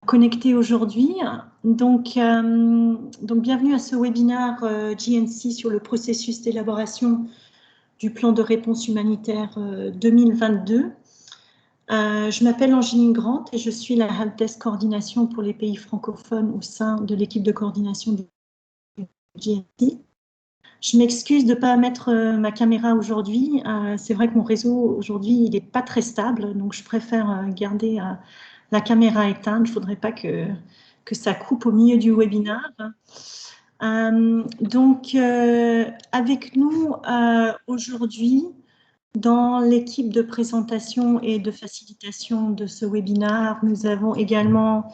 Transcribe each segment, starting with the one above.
connectés aujourd'hui. Donc, bienvenue à ce webinaire GNC sur le processus d'élaboration du plan de réponse humanitaire 2022. Je m'appelle Angéline Grant et je suis la helpdesk coordination pour les pays francophones au sein de l'équipe de coordination du GNC. Je m'excuse de ne pas mettre ma caméra aujourd'hui. C'est vrai que mon réseau aujourd'hui, il n'est pas très stable, donc je préfère garder la caméra éteinte. Il ne faudrait pas que ça coupe au milieu du webinaire. Avec nous aujourd'hui, dans l'équipe de présentation et de facilitation de ce webinaire, nous avons également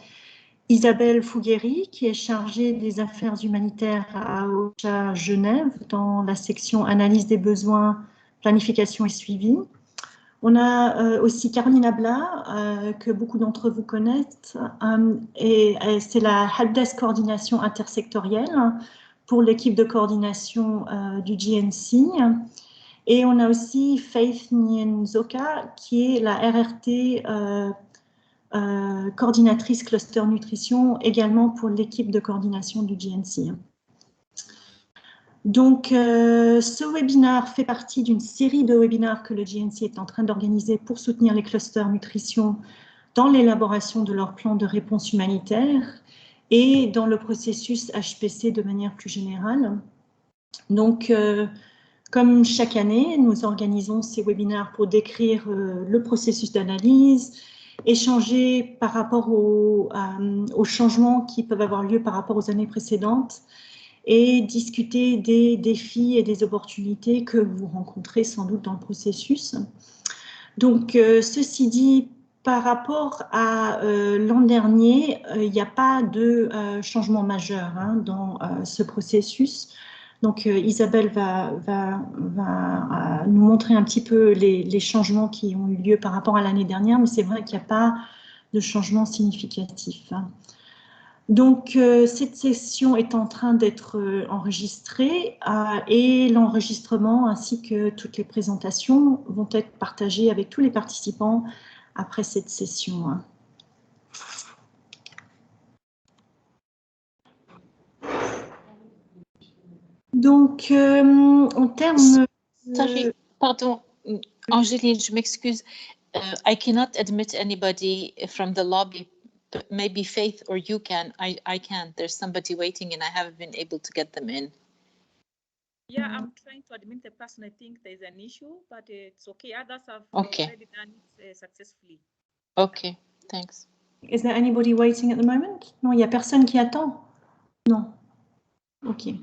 Isabelle Fouguéry, qui est chargée des affaires humanitaires à OCHA Genève, dans la section analyse des besoins, planification et suivi. On a aussi Caroline Abla, que beaucoup d'entre vous connaissent, et c'est la helpdesk coordination intersectorielle pour l'équipe de coordination du GNC. Et on a aussi Faith Nyenzoka, qui est la RRT coordinatrice cluster nutrition, également pour l'équipe de coordination du GNC. Donc, ce webinaire fait partie d'une série de webinaires que le GNC est en train d'organiser pour soutenir les clusters nutrition dans l'élaboration de leur plan de réponse humanitaire et dans le processus HPC de manière plus générale. Donc, comme chaque année, nous organisons ces webinaires pour décrire le processus d'analyse, échanger par rapport aux changements qui peuvent avoir lieu par rapport aux années précédentes et discuter des défis et des opportunités que vous rencontrez sans doute dans le processus. Donc, ceci dit, par rapport à l'an dernier, il n'y a pas de changement majeur dans ce processus. Donc, Isabelle va nous montrer un petit peu les changements qui ont eu lieu par rapport à l'année dernière, mais c'est vrai qu'il n'y a pas de changement significatif. Donc, cette session est en train d'être enregistrée et l'enregistrement ainsi que toutes les présentations vont être partagées avec tous les participants après cette session. Donc, en termes... Sorry, pardon, Angéline, je m'excuse. I cannot admit anybody from the lobby. But maybe Faith or you can. I can't. There's somebody waiting and I haven't been able to get them in. Yeah, I'm trying to admit the person. I think there's an issue, but it's okay. Others have already done it successfully. Okay, thanks. Is there anybody waiting at the moment? Non, il n'y a personne qui attend? Non. Ok.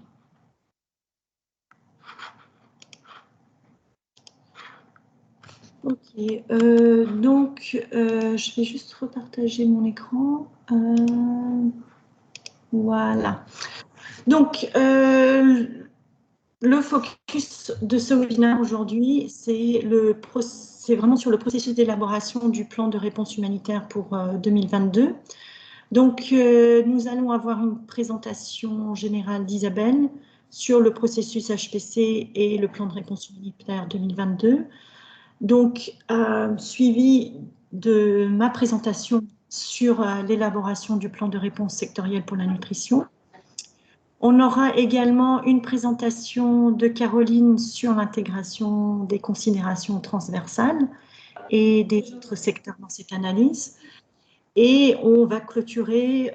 Ok, donc je vais juste repartager mon écran. Voilà. Donc, le focus de ce webinaire aujourd'hui, c'est vraiment sur le processus d'élaboration du plan de réponse humanitaire pour 2022. Donc, nous allons avoir une présentation générale d'Isabelle sur le processus HPC et le plan de réponse humanitaire 2022. Donc, suivi de ma présentation sur l'élaboration du plan de réponse sectoriel pour la nutrition. On aura également une présentation de Caroline sur l'intégration des considérations transversales et des autres secteurs dans cette analyse. Et on va clôturer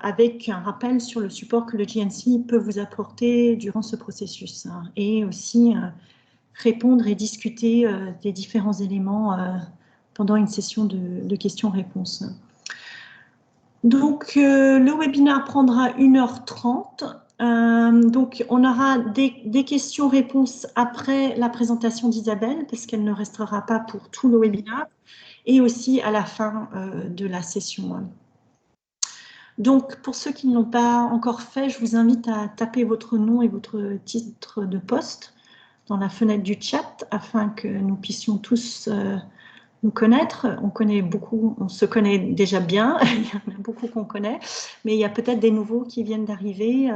avec un rappel sur le support que le GNC peut vous apporter durant ce processus et aussi répondre et discuter des différents éléments pendant une session de questions-réponses. Donc, le webinaire prendra 1h30. Donc, on aura des questions-réponses après la présentation d'Isabelle, parce qu'elle ne restera pas pour tout le webinaire, et aussi à la fin de la session. Donc, pour ceux qui ne l'ont pas encore fait, je vous invite à taper votre nom et votre titre de poste dans la fenêtre du chat afin que nous puissions tous nous connaître. On se connaît déjà bien, il y en a beaucoup qu'on connaît, mais il y a peut-être des nouveaux qui viennent d'arriver,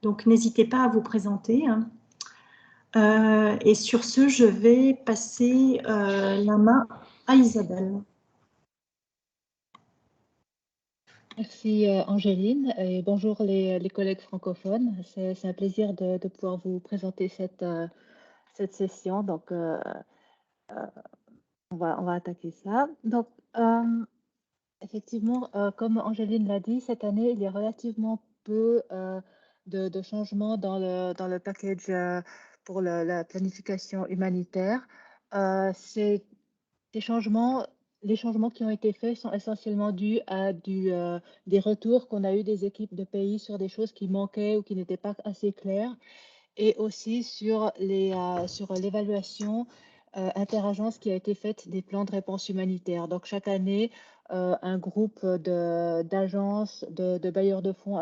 donc n'hésitez pas à vous présenter. Et sur ce, je vais passer la main à Isabelle. Merci Angéline et bonjour les collègues francophones. C'est un plaisir de pouvoir vous présenter cette session. Donc, on va attaquer ça. Donc, effectivement, comme Angéline l'a dit, cette année, il y a relativement peu de changements dans le package pour la planification humanitaire. Les changements qui ont été faits sont essentiellement dus à des retours qu'on a eu des équipes de pays sur des choses qui manquaient ou qui n'étaient pas assez claires, et aussi sur l'évaluation interagence qui a été faite des plans de réponse humanitaire. Donc chaque année, un groupe d'agences, de bailleurs de fonds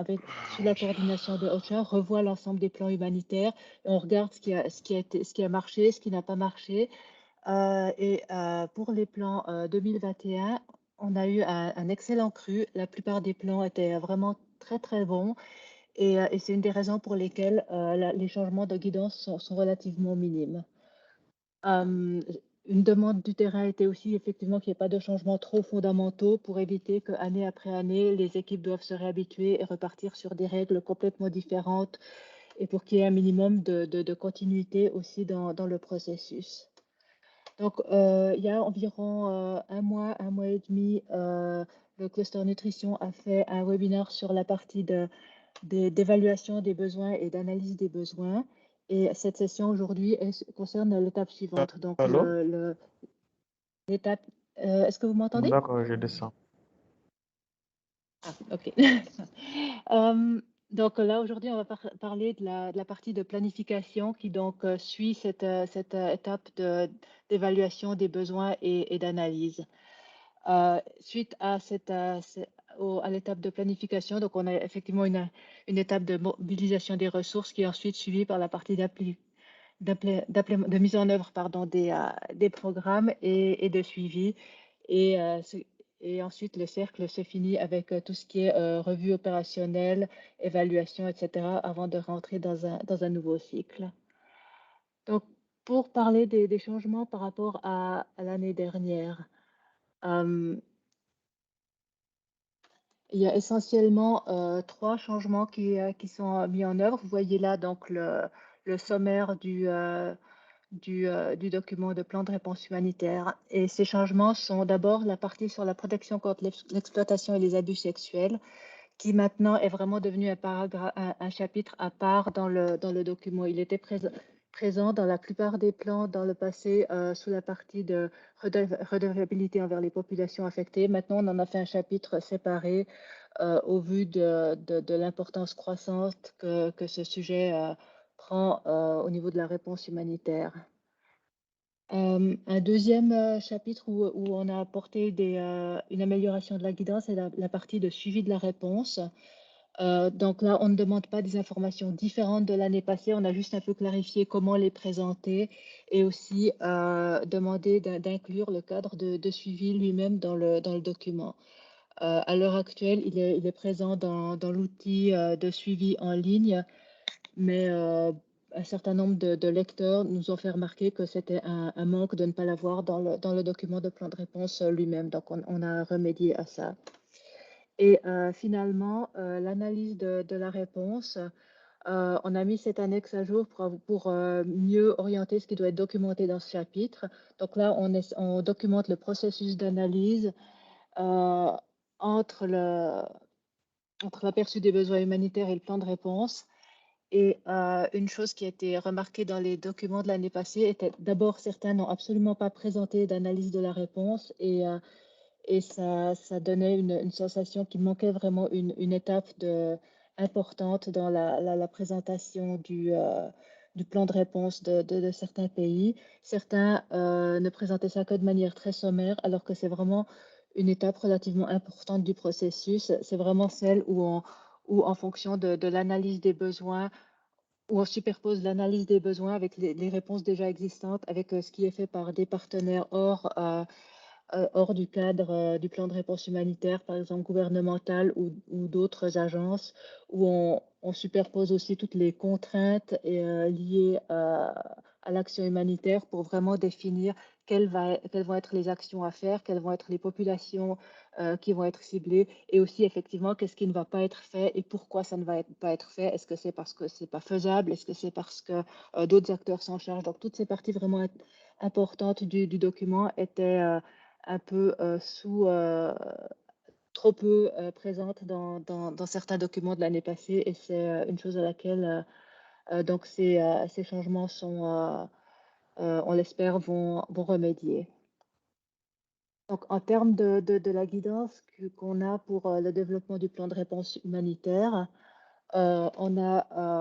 sous la coordination de OCHA revoit l'ensemble des plans humanitaires et on regarde ce qui a marché, ce qui n'a pas marché. Pour les plans 2021, on a eu un excellent cru. La plupart des plans étaient vraiment très, très bons. Et c'est une des raisons pour lesquelles les changements de guidance sont relativement minimes. Une demande du terrain était aussi effectivement qu'il n'y ait pas de changements trop fondamentaux pour éviter qu'année après année, les équipes doivent se réhabituer et repartir sur des règles complètement différentes et pour qu'il y ait un minimum de continuité aussi dans le processus. Donc, il y a environ un mois et demi, le cluster nutrition a fait un webinaire sur la partie d'évaluation des besoins et d'analyse des besoins. Et cette session aujourd'hui concerne l'étape suivante. Donc, l'étape... Est-ce que vous m'entendez? D'accord, je descends. Ah, OK. Donc là, aujourd'hui, on va parler de la partie de planification qui donc suit cette étape d'évaluation des besoins et d'analyse. Suite à l'étape de planification, donc on a effectivement une étape de mobilisation des ressources qui est ensuite suivie par la partie de mise en œuvre des programmes et de suivi. Et ensuite, le cercle se finit avec tout ce qui est revue opérationnelle, évaluation, etc., avant de rentrer dans un nouveau cycle. Donc, pour parler des changements par rapport à l'année dernière, il y a essentiellement 3 changements qui sont mis en œuvre. Vous voyez là donc le sommaire du document de plan de réponse humanitaire. Et ces changements sont d'abord la partie sur la protection contre l'exploitation et les abus sexuels, qui maintenant est vraiment devenu un chapitre à part dans le document. Il était présent dans la plupart des plans dans le passé sous la partie de redevabilité envers les populations affectées. Maintenant, on en a fait un chapitre séparé au vu de l'importance croissante que ce sujet prend au niveau de la réponse humanitaire. Un deuxième chapitre où on a apporté une amélioration de la guidance est la partie de suivi de la réponse. Donc là, on ne demande pas des informations différentes de l'année passée, on a juste un peu clarifié comment les présenter et aussi demandé d'inclure le cadre de suivi lui-même dans le document. À l'heure actuelle, il est présent dans l'outil de suivi en ligne, mais un certain nombre de lecteurs nous ont fait remarquer que c'était un manque de ne pas l'avoir dans le document de plan de réponse lui-même. Donc, on a remédié à ça. Et finalement, l'analyse de la réponse, on a mis cette annexe à jour pour mieux orienter ce qui doit être documenté dans ce chapitre. Donc là, on documente le processus d'analyse entre l'aperçu des besoins humanitaires et le plan de réponse. Et une chose qui a été remarquée dans les documents de l'année passée était d'abord, certains n'ont absolument pas présenté d'analyse de la réponse et ça donnait une sensation qu'il manquait vraiment une étape importante dans la présentation du plan de réponse de certains pays. Certains ne présentaient ça que de manière très sommaire, alors que c'est vraiment une étape relativement importante du processus. C'est vraiment celle où en fonction de l'analyse des besoins, où on superpose l'analyse des besoins avec les réponses déjà existantes, avec ce qui est fait par des partenaires hors du cadre du plan de réponse humanitaire, par exemple gouvernemental ou d'autres agences, où on superpose aussi toutes les contraintes liées l'action humanitaire pour vraiment définir quelles vont être les actions à faire, quelles vont être les populations qui vont être ciblées, et aussi effectivement qu'est-ce qui ne va pas être fait et pourquoi ça ne va pas être fait. Est-ce que c'est parce que c'est pas faisable? Est-ce que c'est parce que d'autres acteurs s'en chargent? Donc toutes ces parties vraiment importantes du document étaient un peu trop peu présentes dans certains documents de l'année passée, et c'est une chose à laquelle donc ces changements sont, on l'espère, vont remédier. Donc, en termes de la guidance qu'on a pour le développement du plan de réponse humanitaire, on a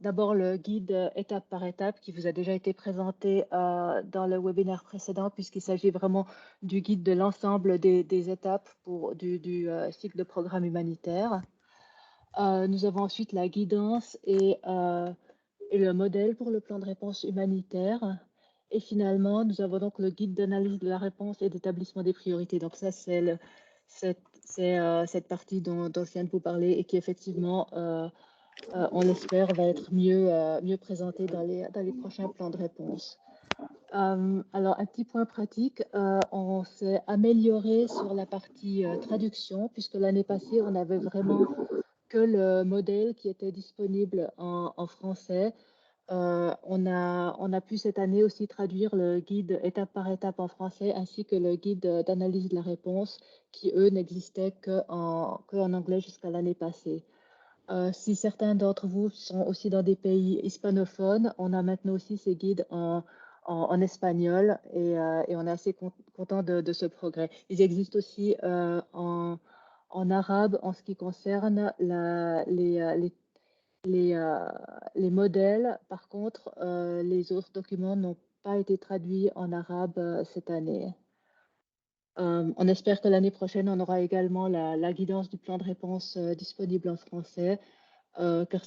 d'abord le guide étape par étape qui vous a déjà été présenté dans le webinaire précédent, puisqu'il s'agit vraiment du guide de l'ensemble des étapes du cycle de programme humanitaire. Nous avons ensuite la guidance et le modèle pour le plan de réponse humanitaire. Et finalement, nous avons donc le guide d'analyse de la réponse et d'établissement des priorités. Donc ça, c'est cette partie dont je viens de vous parler et qui effectivement, on l'espère, va être mieux présentée dans les prochains plans de réponse. Alors, un petit point pratique, on s'est amélioré sur la partie traduction, puisque l'année passée, on avait vraiment que le modèle qui était disponible en français. On a pu cette année aussi traduire le guide étape par étape en français, ainsi que le guide d'analyse de la réponse, qui eux n'existaient qu'en anglais jusqu'à l'année passée. Si certains d'entre vous sont aussi dans des pays hispanophones, on a maintenant aussi ces guides en espagnol, et on est assez content de ce progrès. Ils existent aussi en arabe en ce qui concerne les modèles. Par contre, les autres documents n'ont pas été traduits en arabe cette année. On espère que l'année prochaine, on aura également la guidance du plan de réponse disponible en français, car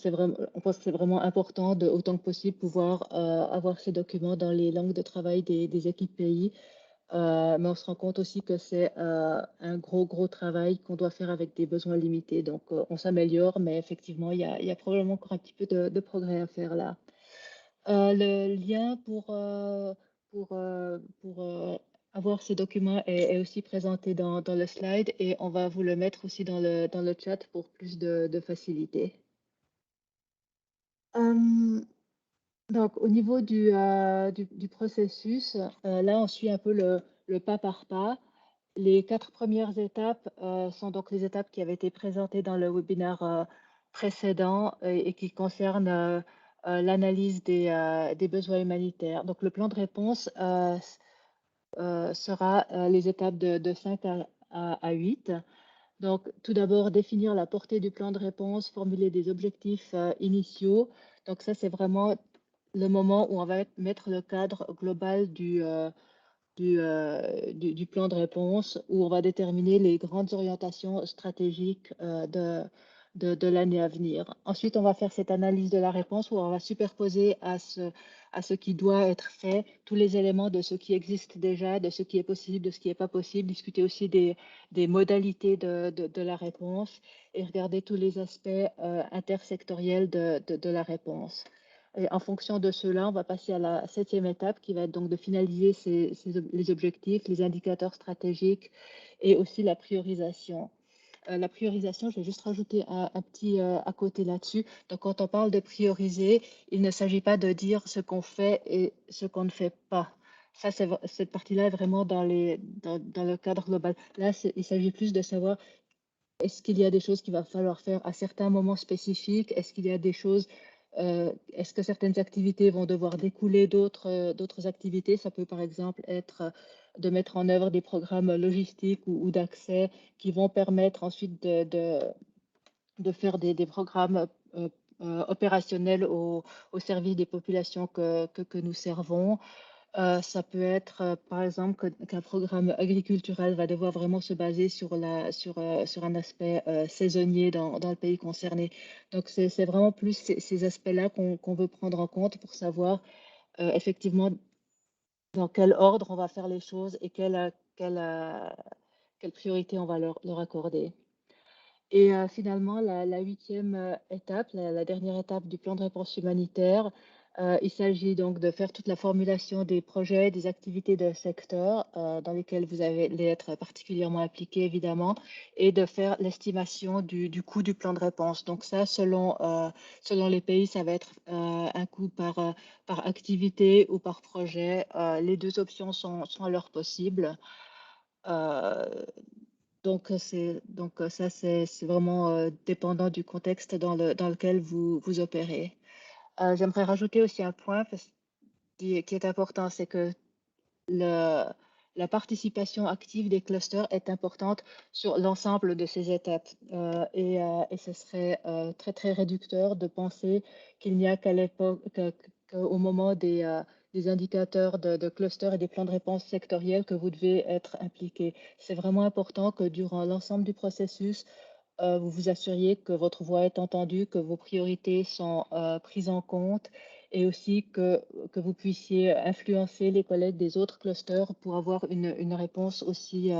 on pense que c'est vraiment important de, autant que possible, pouvoir avoir ces documents dans les langues de travail des équipes pays. Mais on se rend compte aussi que c'est un gros travail qu'on doit faire avec des besoins limités. Donc, on s'améliore, mais effectivement, il y a probablement encore un petit peu de progrès à faire là. Le lien pour avoir ces documents est aussi présenté dans le slide, et on va vous le mettre aussi dans le chat pour plus de facilité. Donc, au niveau du processus, là, on suit un peu le pas par pas. Les 4 premières étapes sont donc les étapes qui avaient été présentées dans le webinaire précédent, et qui concernent l'analyse des besoins humanitaires. Donc, le plan de réponse sera les étapes de 5 à 8. Donc, tout d'abord, définir la portée du plan de réponse, formuler des objectifs initiaux. Donc, ça, c'est vraiment le moment où on va mettre le cadre global du plan de réponse, où on va déterminer les grandes orientations stratégiques de l'année à venir. Ensuite, on va faire cette analyse de la réponse, où on va superposer à ce qui doit être fait tous les éléments de ce qui existe déjà, de ce qui est possible, de ce qui n'est pas possible, discuter aussi des modalités de la réponse, et regarder tous les aspects intersectoriels de la réponse. Et en fonction de cela, on va passer à la 7e étape, qui va être donc de finaliser les objectifs, les indicateurs stratégiques, et aussi la priorisation. La priorisation, je vais juste rajouter un petit à côté là-dessus. Donc, quand on parle de prioriser, il ne s'agit pas de dire ce qu'on fait et ce qu'on ne fait pas. Ça, cette partie-là est vraiment dans le cadre global. Là, il s'agit plus de savoir, est-ce qu'il y a des choses qu'il va falloir faire à certains moments spécifiques? Est-ce qu'il y a des choses, est-ce que certaines activités vont devoir découler d'autres activités? Ça peut par exemple être de mettre en œuvre des programmes logistiques ou d'accès qui vont permettre ensuite de faire des programmes opérationnels au service des populations que nous servons. Ça peut être, par exemple, qu'un programme agriculturel va devoir vraiment se baser sur un aspect saisonnier dans le pays concerné. Donc, c'est vraiment plus ces aspects-là qu'on veut prendre en compte pour savoir effectivement dans quel ordre on va faire les choses et quelle priorité on va leur accorder. Et finalement, la 8e étape, la dernière étape du plan de réponse humanitaire, Il s'agit donc de faire toute la formulation des projets, des activités de secteur dans lesquels vous allez être particulièrement impliqué, évidemment, et de faire l'estimation du coût du plan de réponse. Donc ça, selon les pays, ça va être un coût par activité ou par projet. Les deux options sont alors possibles. Donc ça, c'est vraiment dépendant du contexte dans lequel vous opérez. J'aimerais rajouter aussi un point qui est important, c'est que la participation active des clusters est importante sur l'ensemble de ces étapes. Et ce serait très, très réducteur de penser qu'il n'y a qu'au moment des indicateurs de clusters et des plans de réponse sectoriels que vous devez être impliqué. C'est vraiment important que durant l'ensemble du processus, vous vous assuriez que votre voix est entendue, que vos priorités sont prises en compte et aussi que vous puissiez influencer les collègues des autres clusters pour avoir une réponse aussi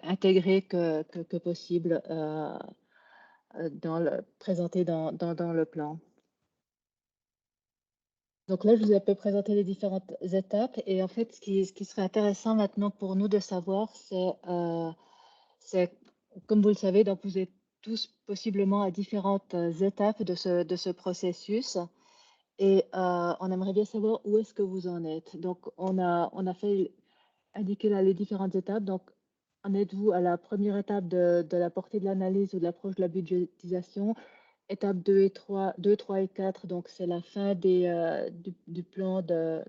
intégrée que possible présentée dans le plan. Donc là, je vous ai un peu présenté les différentes étapes et en fait, ce qui serait intéressant maintenant pour nous de savoir, c'est comme vous le savez, donc vous êtes tous possiblement à différentes étapes de ce processus et on aimerait bien savoir où est-ce que vous en êtes. Donc, on a fait indiquer là les différentes étapes. Donc, en êtes-vous à la première étape de la portée de l'analyse ou de l'approche de la budgétisation? Étape 2 et 3, 2, 3 et 4, donc c'est la fin du plan de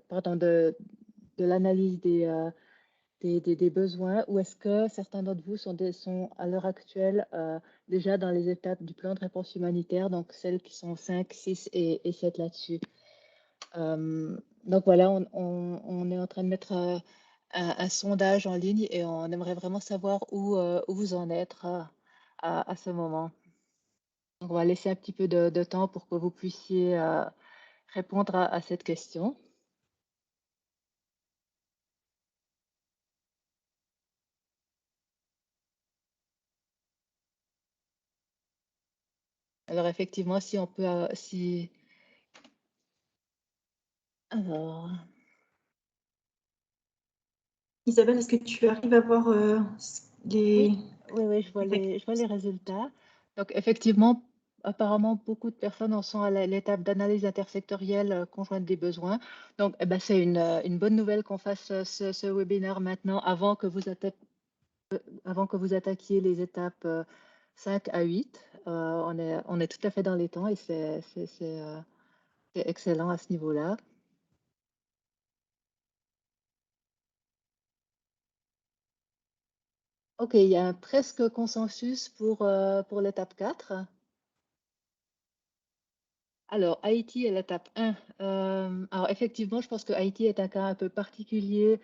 l'analyse des besoins, ou est-ce que certains d'entre vous sont à l'heure actuelle déjà dans les étapes du plan de réponse humanitaire, donc celles qui sont 5, 6 et 7 là-dessus. Donc voilà, on est en train de mettre un sondage en ligne et on aimerait vraiment savoir où vous en êtes à ce moment. Donc on va laisser un petit peu de temps pour que vous puissiez répondre à cette question. Alors effectivement, si on peut, alors, Isabelle, est-ce que tu arrives à voir les... Oui, je vois les résultats. Donc effectivement, apparemment, beaucoup de personnes en sont à l'étape d'analyse intersectorielle conjointe des besoins. Donc c'est une bonne nouvelle qu'on fasse ce webinaire maintenant avant que vous attaquiez les étapes 5 à 8. On est tout à fait dans les temps et c'est excellent à ce niveau-là. OK, il y a un presque consensus pour l'étape 4. Alors, Haïti est l'étape 1. Alors, effectivement, je pense que Haïti est un cas un peu particulier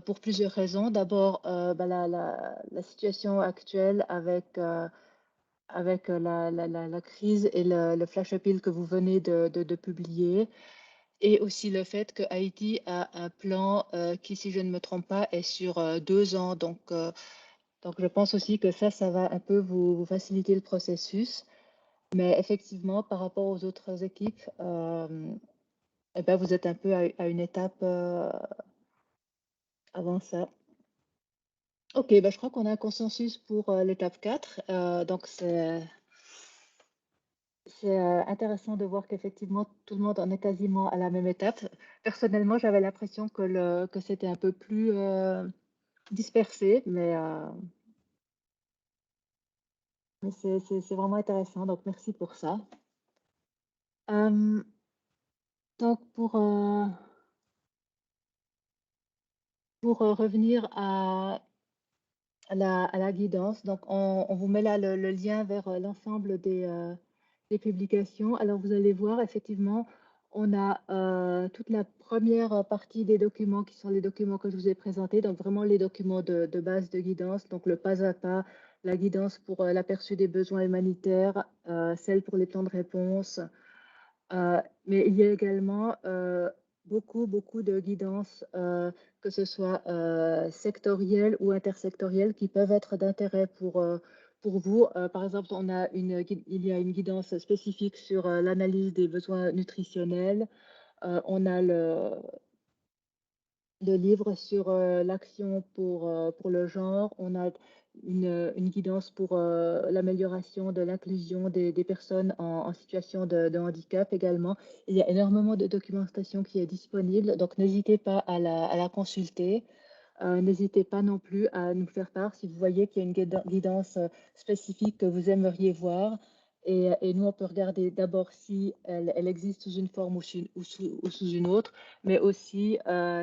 pour plusieurs raisons. D'abord, la situation actuelle avec la crise et le flash appeal que vous venez de publier, et aussi le fait que Haïti a un plan qui, si je ne me trompe pas, est sur 2 ans. Donc, je pense aussi que ça va un peu vous faciliter le processus. Mais effectivement, par rapport aux autres équipes, eh ben, vous êtes un peu à une étape avant ça. OK, bah, je crois qu'on a un consensus pour l'étape 4. Donc, c'est intéressant de voir qu'effectivement, tout le monde en est quasiment à la même étape. Personnellement, j'avais l'impression que c'était un peu plus dispersé, mais c'est vraiment intéressant. Donc, merci pour ça. Donc, pour revenir à la guidance, donc on vous met là le lien vers l'ensemble des publications. Alors, vous allez voir, effectivement, on a toute la première partie des documents qui sont les documents que je vous ai présentés, donc vraiment les documents de base de guidance, donc le pas à pas, la guidance pour l'aperçu des besoins humanitaires, celle pour les plans de réponse. Mais il y a également beaucoup de guidances, que ce soit sectorielles ou intersectorielles, qui peuvent être d'intérêt pour pour vous, par exemple, il y a une guidance spécifique sur l'analyse des besoins nutritionnels. On a le livre sur l'action pour le genre. On a une guidance pour l'amélioration de l'inclusion des personnes en situation de handicap également. Il y a énormément de documentation qui est disponible, donc n'hésitez pas à la consulter. N'hésitez pas non plus à nous faire part si vous voyez qu'il y a une guidance spécifique que vous aimeriez voir. Et nous, on peut regarder d'abord si elle existe sous une forme ou sous une autre, mais aussi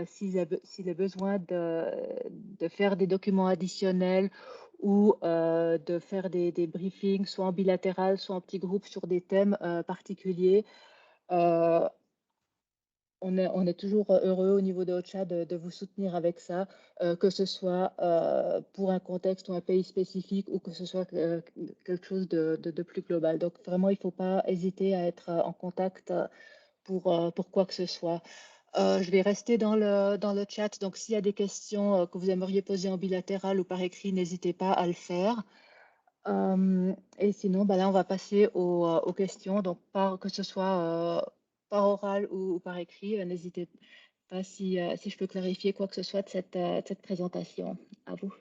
s'il est besoin de faire des documents additionnels ou de faire des briefings, soit en bilatéral, soit en petits groupes sur des thèmes particuliers. On est toujours heureux au niveau de OCHA de vous soutenir avec ça, que ce soit pour un contexte ou un pays spécifique ou que ce soit quelque chose de plus global. Donc vraiment, il ne faut pas hésiter à être en contact pour quoi que ce soit. Je vais rester dans le chat, donc s'il y a des questions que vous aimeriez poser en bilatéral ou par écrit, n'hésitez pas à le faire. Et sinon, là, on va passer aux questions, donc que ce soit par oral ou par écrit. N'hésitez pas si je peux clarifier quoi que ce soit de cette présentation. À vous.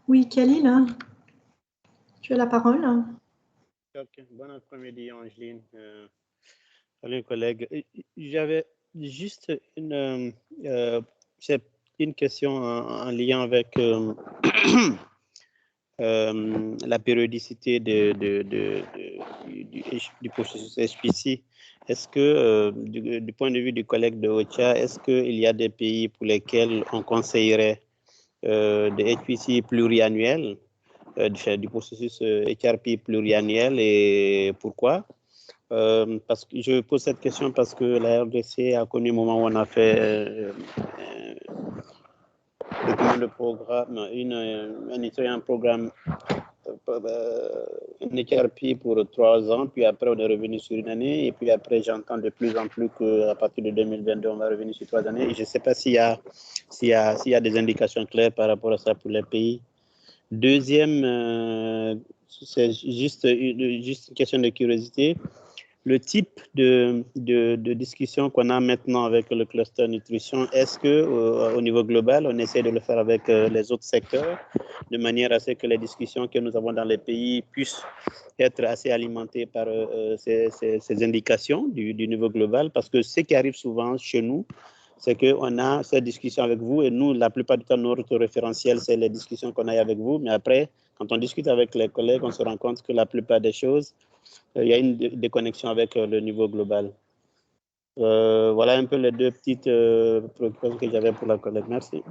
Oui, Khalil, tu as la parole. Ok, bon après-midi, Angeline. Salut, collègues. J'avais juste une question en lien avec la périodicité du processus HPC. Est-ce que, du point de vue du collègue de OCHA, est-ce qu'il y a des pays pour lesquels on conseillerait des HPC pluriannuels, du processus HRP pluriannuel, et pourquoi? Parce que je pose cette question parce que la RDC a connu un moment où on a fait le programme, un programme, un HRP pour 3 ans, puis après on est revenu sur une année, et puis après j'entends de plus en plus qu'à partir de 2022 on va revenir sur 3 années, et je ne sais pas s'il y a des indications claires par rapport à ça pour les pays. Deuxième, c'est juste une question de curiosité. Le type de discussion qu'on a maintenant avec le cluster nutrition, est-ce que au niveau global, on essaie de le faire avec les autres secteurs, de manière à ce que les discussions que nous avons dans les pays puissent être assez alimentées par ces indications du niveau global? Parce que ce qui arrive souvent chez nous, c'est qu'on a cette discussion avec vous, et nous, la plupart du temps, notre référentiel, c'est les discussions qu'on a avec vous. Mais après, quand on discute avec les collègues, on se rend compte que la plupart des choses, il y a une déconnexion avec le niveau global. Voilà un peu les deux petites préoccupations que j'avais pour la collègue. Merci.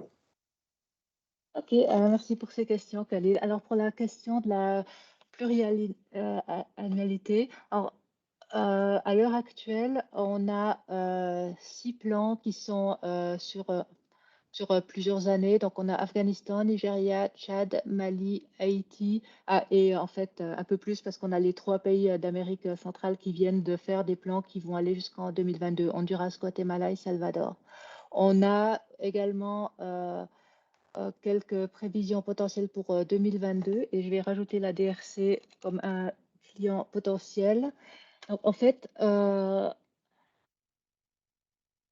Ok, merci pour ces questions, Khalil. Alors, pour la question de la pluriannualité, à l'heure actuelle, on a 6 plans qui sont sur plusieurs années. Donc, on a Afghanistan, Nigeria, Tchad, Mali, Haïti, et en fait, un peu plus parce qu'on a les 3 pays d'Amérique centrale qui viennent de faire des plans qui vont aller jusqu'en 2022, Honduras, Guatemala et Salvador. On a également quelques prévisions potentielles pour 2022, et je vais rajouter la DRC comme un client potentiel. Donc, en fait,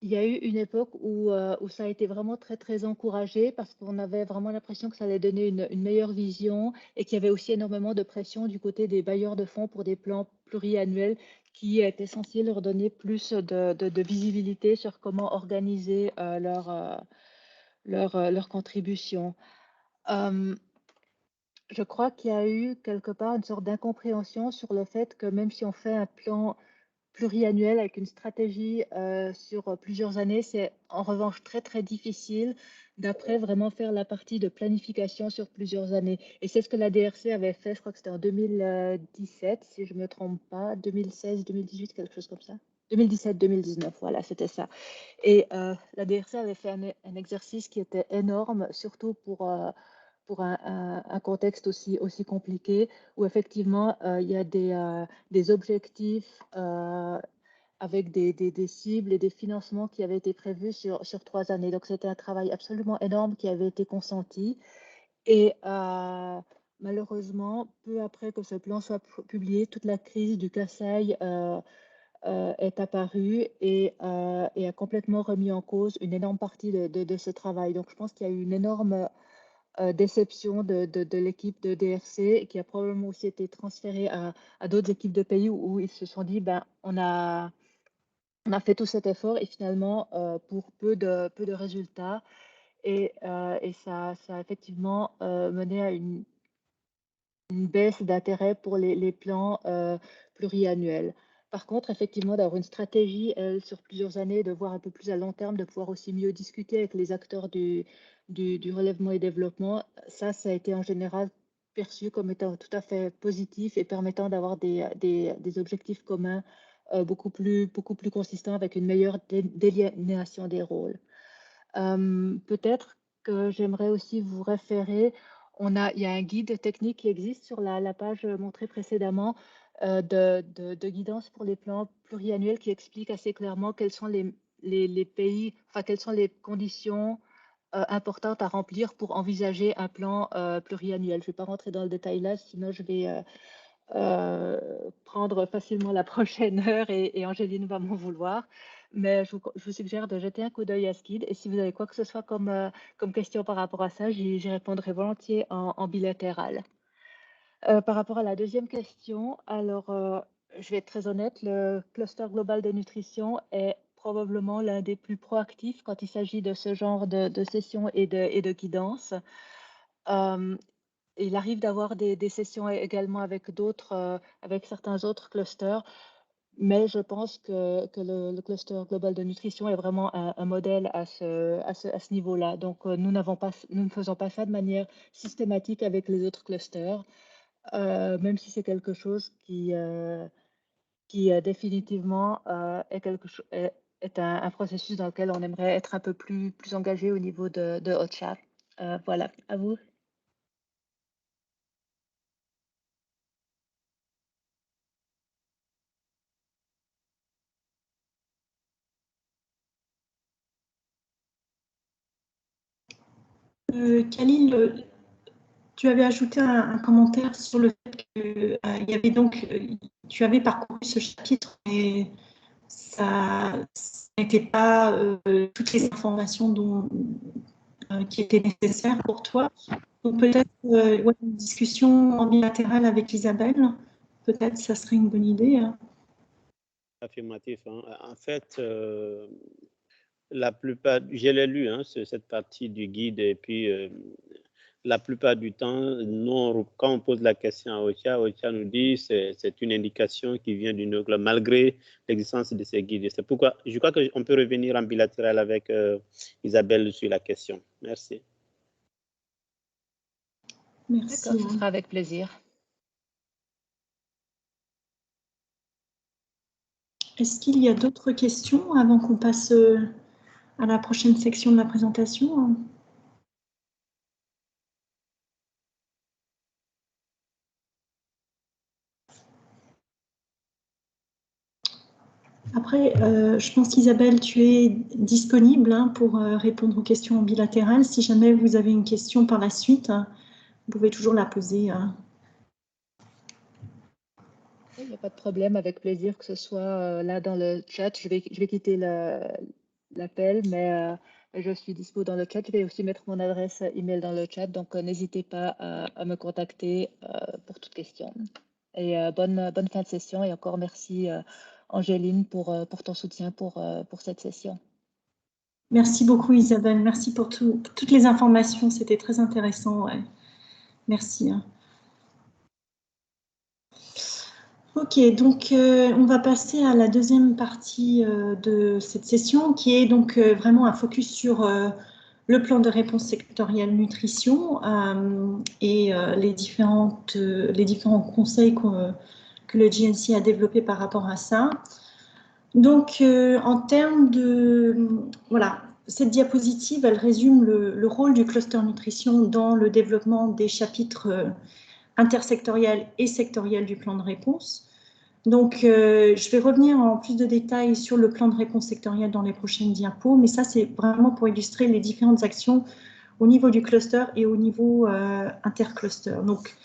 il y a eu une époque où ça a été vraiment très, très encouragé parce qu'on avait vraiment l'impression que ça allait donner une meilleure vision, et qu'il y avait aussi énormément de pression du côté des bailleurs de fonds pour des plans pluriannuels qui étaient censés leur donner plus de visibilité sur comment organiser leur contribution. Je crois qu'il y a eu quelque part une sorte d'incompréhension sur le fait que même si on fait un plan pluriannuel avec une stratégie sur plusieurs années, c'est en revanche très, très difficile d'après vraiment faire la partie de planification sur plusieurs années. Et c'est ce que la DRC avait fait, je crois que c'était en 2017, si je ne me trompe pas, 2016, 2018, quelque chose comme ça. 2017-2019, voilà, c'était ça. Et la DRC avait fait un exercice qui était énorme, surtout pour un contexte aussi compliqué, où effectivement, il y a des objectifs avec des cibles et des financements qui avaient été prévus sur 3 années. Donc, c'était un travail absolument énorme qui avait été consenti. Et malheureusement, peu après que ce plan soit publié, toute la crise du Kasaï est apparue et a complètement remis en cause une énorme partie de ce travail. Donc, je pense qu'il y a eu une énorme déception de l'équipe de DRC qui a probablement aussi été transférée à d'autres équipes de pays où ils se sont dit, ben, on a fait tout cet effort et finalement pour peu de résultats et ça a effectivement mené à une baisse d'intérêt pour les plans pluriannuels. Par contre, effectivement, d'avoir une stratégie sur plusieurs années, de voir un peu plus à long terme, de pouvoir aussi mieux discuter avec les acteurs du relèvement et développement, ça a été en général perçu comme étant tout à fait positif et permettant d'avoir des objectifs communs beaucoup plus consistants avec une meilleure délinéation des rôles. Peut-être que j'aimerais aussi vous référer, il y a un guide technique qui existe sur la page montrée précédemment de guidance pour les plans pluriannuels qui explique assez clairement quels sont les pays, enfin quelles sont les conditions importantes à remplir pour envisager un plan pluriannuel. Je ne vais pas rentrer dans le détail là, sinon je vais prendre facilement la prochaine heure et Angéline va m'en vouloir. Mais je vous suggère de jeter un coup d'œil à ce guide. Et si vous avez quoi que ce soit comme question par rapport à ça, j'y répondrai volontiers en bilatéral. Par rapport à la deuxième question, alors je vais être très honnête, le cluster global de nutrition est probablement l'un des plus proactifs quand il s'agit de ce genre de sessions et de guidance. Il arrive d'avoir des sessions également avec avec certains autres clusters, mais je pense que le cluster global de nutrition est vraiment un modèle à ce niveau-là. Donc, nous ne faisons pas ça de manière systématique avec les autres clusters, même si c'est quelque chose qui définitivement est un processus dans lequel on aimerait être un peu plus engagé au niveau de OCHA. Voilà, à vous. Khalil, tu avais ajouté un commentaire sur le fait que il y avait donc, tu avais parcouru ce chapitre, mais ça n'était pas toutes les informations qui étaient nécessaires pour toi. Donc peut-être une discussion en bilatéral avec Isabelle, peut-être ça serait une bonne idée. Hein. Affirmatif. Hein. En fait, la plupart, je l'ai lu, hein, cette partie du guide, et puis la plupart du temps, nous, quand on pose la question à OCHA nous dit que c'est une indication qui vient d'une autre, malgré l'existence de ces guides. C'est pourquoi je crois qu'on peut revenir en bilatéral avec Isabelle sur la question. Merci. Merci. D'accord, ce sera avec plaisir. Est-ce qu'il y a d'autres questions avant qu'on passe à la prochaine section de la présentation? Après, je pense qu'Isabelle, tu es disponible pour répondre aux questions bilatérales. Si jamais vous avez une question par la suite, vous pouvez toujours la poser. Il n'y a pas de problème, avec plaisir, que ce soit là dans le chat. Je vais quitter l'appel, mais je suis dispo dans le chat. Je vais aussi mettre mon adresse email dans le chat, donc n'hésitez pas à me contacter pour toute question. Et bonne fin de session, et encore merci Angéline pour ton soutien pour cette session. Merci beaucoup Isabelle, merci pour toutes les informations, c'était très intéressant. Ouais. Merci. Ok, donc on va passer à la deuxième partie de cette session qui est donc vraiment un focus sur le plan de réponse sectorielle nutrition et les différents conseils que le GNC a développés par rapport à ça. Donc en termes de... Voilà, cette diapositive, elle résume le rôle du cluster nutrition dans le développement des chapitres intersectoriels et sectoriels du plan de réponse. Donc, je vais revenir en plus de détails sur le plan de réponse sectoriel dans les prochaines diapos, mais ça, c'est vraiment pour illustrer les différentes actions au niveau du cluster et au niveau intercluster. Donc,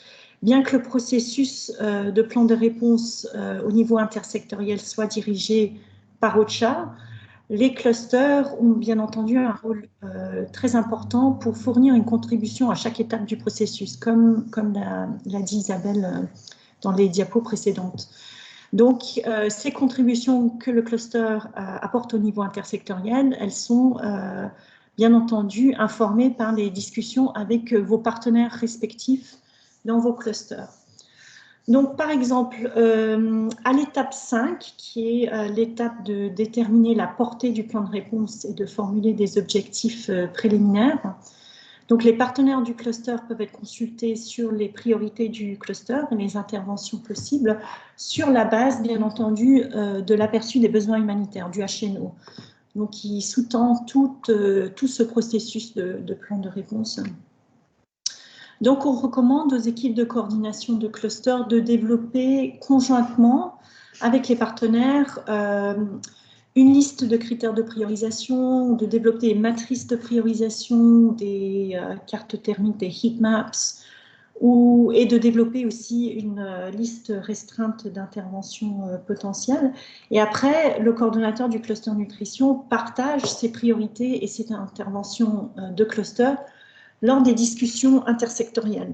bien que le processus de plan de réponse au niveau intersectoriel soit dirigé par OCHA, les clusters ont bien entendu un rôle très important pour fournir une contribution à chaque étape du processus, comme l'a dit Isabelle dans les diapos précédentes. Donc, ces contributions que le cluster apporte au niveau intersectoriel, elles sont bien entendu informées par les discussions avec vos partenaires respectifs dans vos clusters. Donc, par exemple, à l'étape 5, qui est l'étape de déterminer la portée du plan de réponse et de formuler des objectifs préliminaires, donc les partenaires du cluster peuvent être consultés sur les priorités du cluster et les interventions possibles sur la base, bien entendu, de l'aperçu des besoins humanitaires, du HNO, donc qui sous-tend tout ce processus de plan de réponse. Donc, on recommande aux équipes de coordination de cluster de développer conjointement avec les partenaires une liste de critères de priorisation, de développer des matrices de priorisation, des cartes thermiques, des heat maps, et de développer aussi une liste restreinte d'interventions potentielles. Et après, le coordonnateur du cluster nutrition partage ses priorités et ses interventions de cluster lors des discussions intersectorielles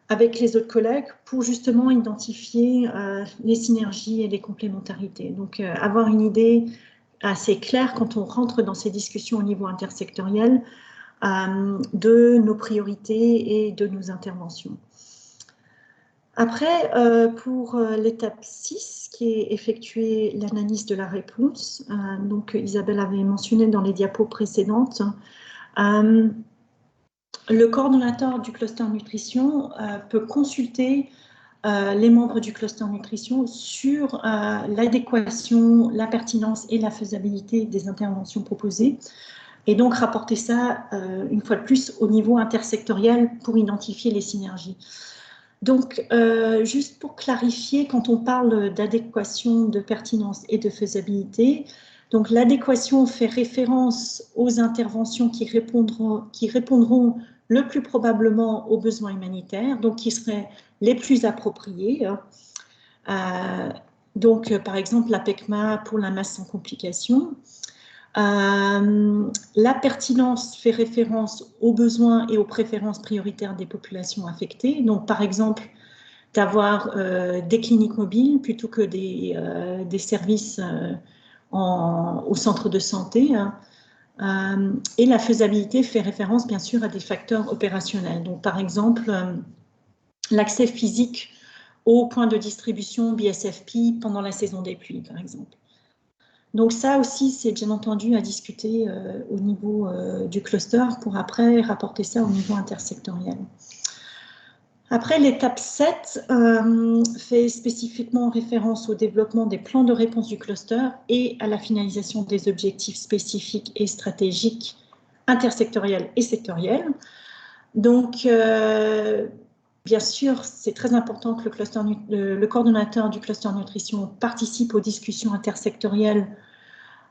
avec les autres collègues pour justement identifier les synergies et les complémentarités. Donc, avoir une idée assez claire quand on rentre dans ces discussions au niveau intersectoriel de nos priorités et de nos interventions. Après, pour l'étape 6, qui est effectuer l'analyse de la réponse, donc Isabelle avait mentionné dans les diapos précédentes, le coordonnateur du cluster nutrition peut consulter les membres du cluster nutrition sur l'adéquation, la pertinence et la faisabilité des interventions proposées, et donc rapporter ça une fois de plus au niveau intersectoriel pour identifier les synergies. Donc, juste pour clarifier, quand on parle d'adéquation, de pertinence et de faisabilité, donc l'adéquation fait référence aux interventions qui répondront le plus probablement aux besoins humanitaires, donc qui seraient les plus appropriés. Donc, par exemple, la PECMA pour la masse sans complications. La pertinence fait référence aux besoins et aux préférences prioritaires des populations affectées. Donc, par exemple, d'avoir des cliniques mobiles plutôt que des services au centre de santé. Et la faisabilité fait référence, bien sûr, à des facteurs opérationnels. Donc, par exemple, l'accès physique aux points de distribution BSFP pendant la saison des pluies, par exemple. Donc ça aussi, c'est bien entendu à discuter au niveau du cluster pour après rapporter ça au niveau intersectoriel. Après, l'étape 7 fait spécifiquement référence au développement des plans de réponse du cluster et à la finalisation des objectifs spécifiques et stratégiques intersectoriels et sectoriels. Donc, bien sûr, c'est très important que le coordonnateur du cluster nutrition participe aux discussions intersectorielles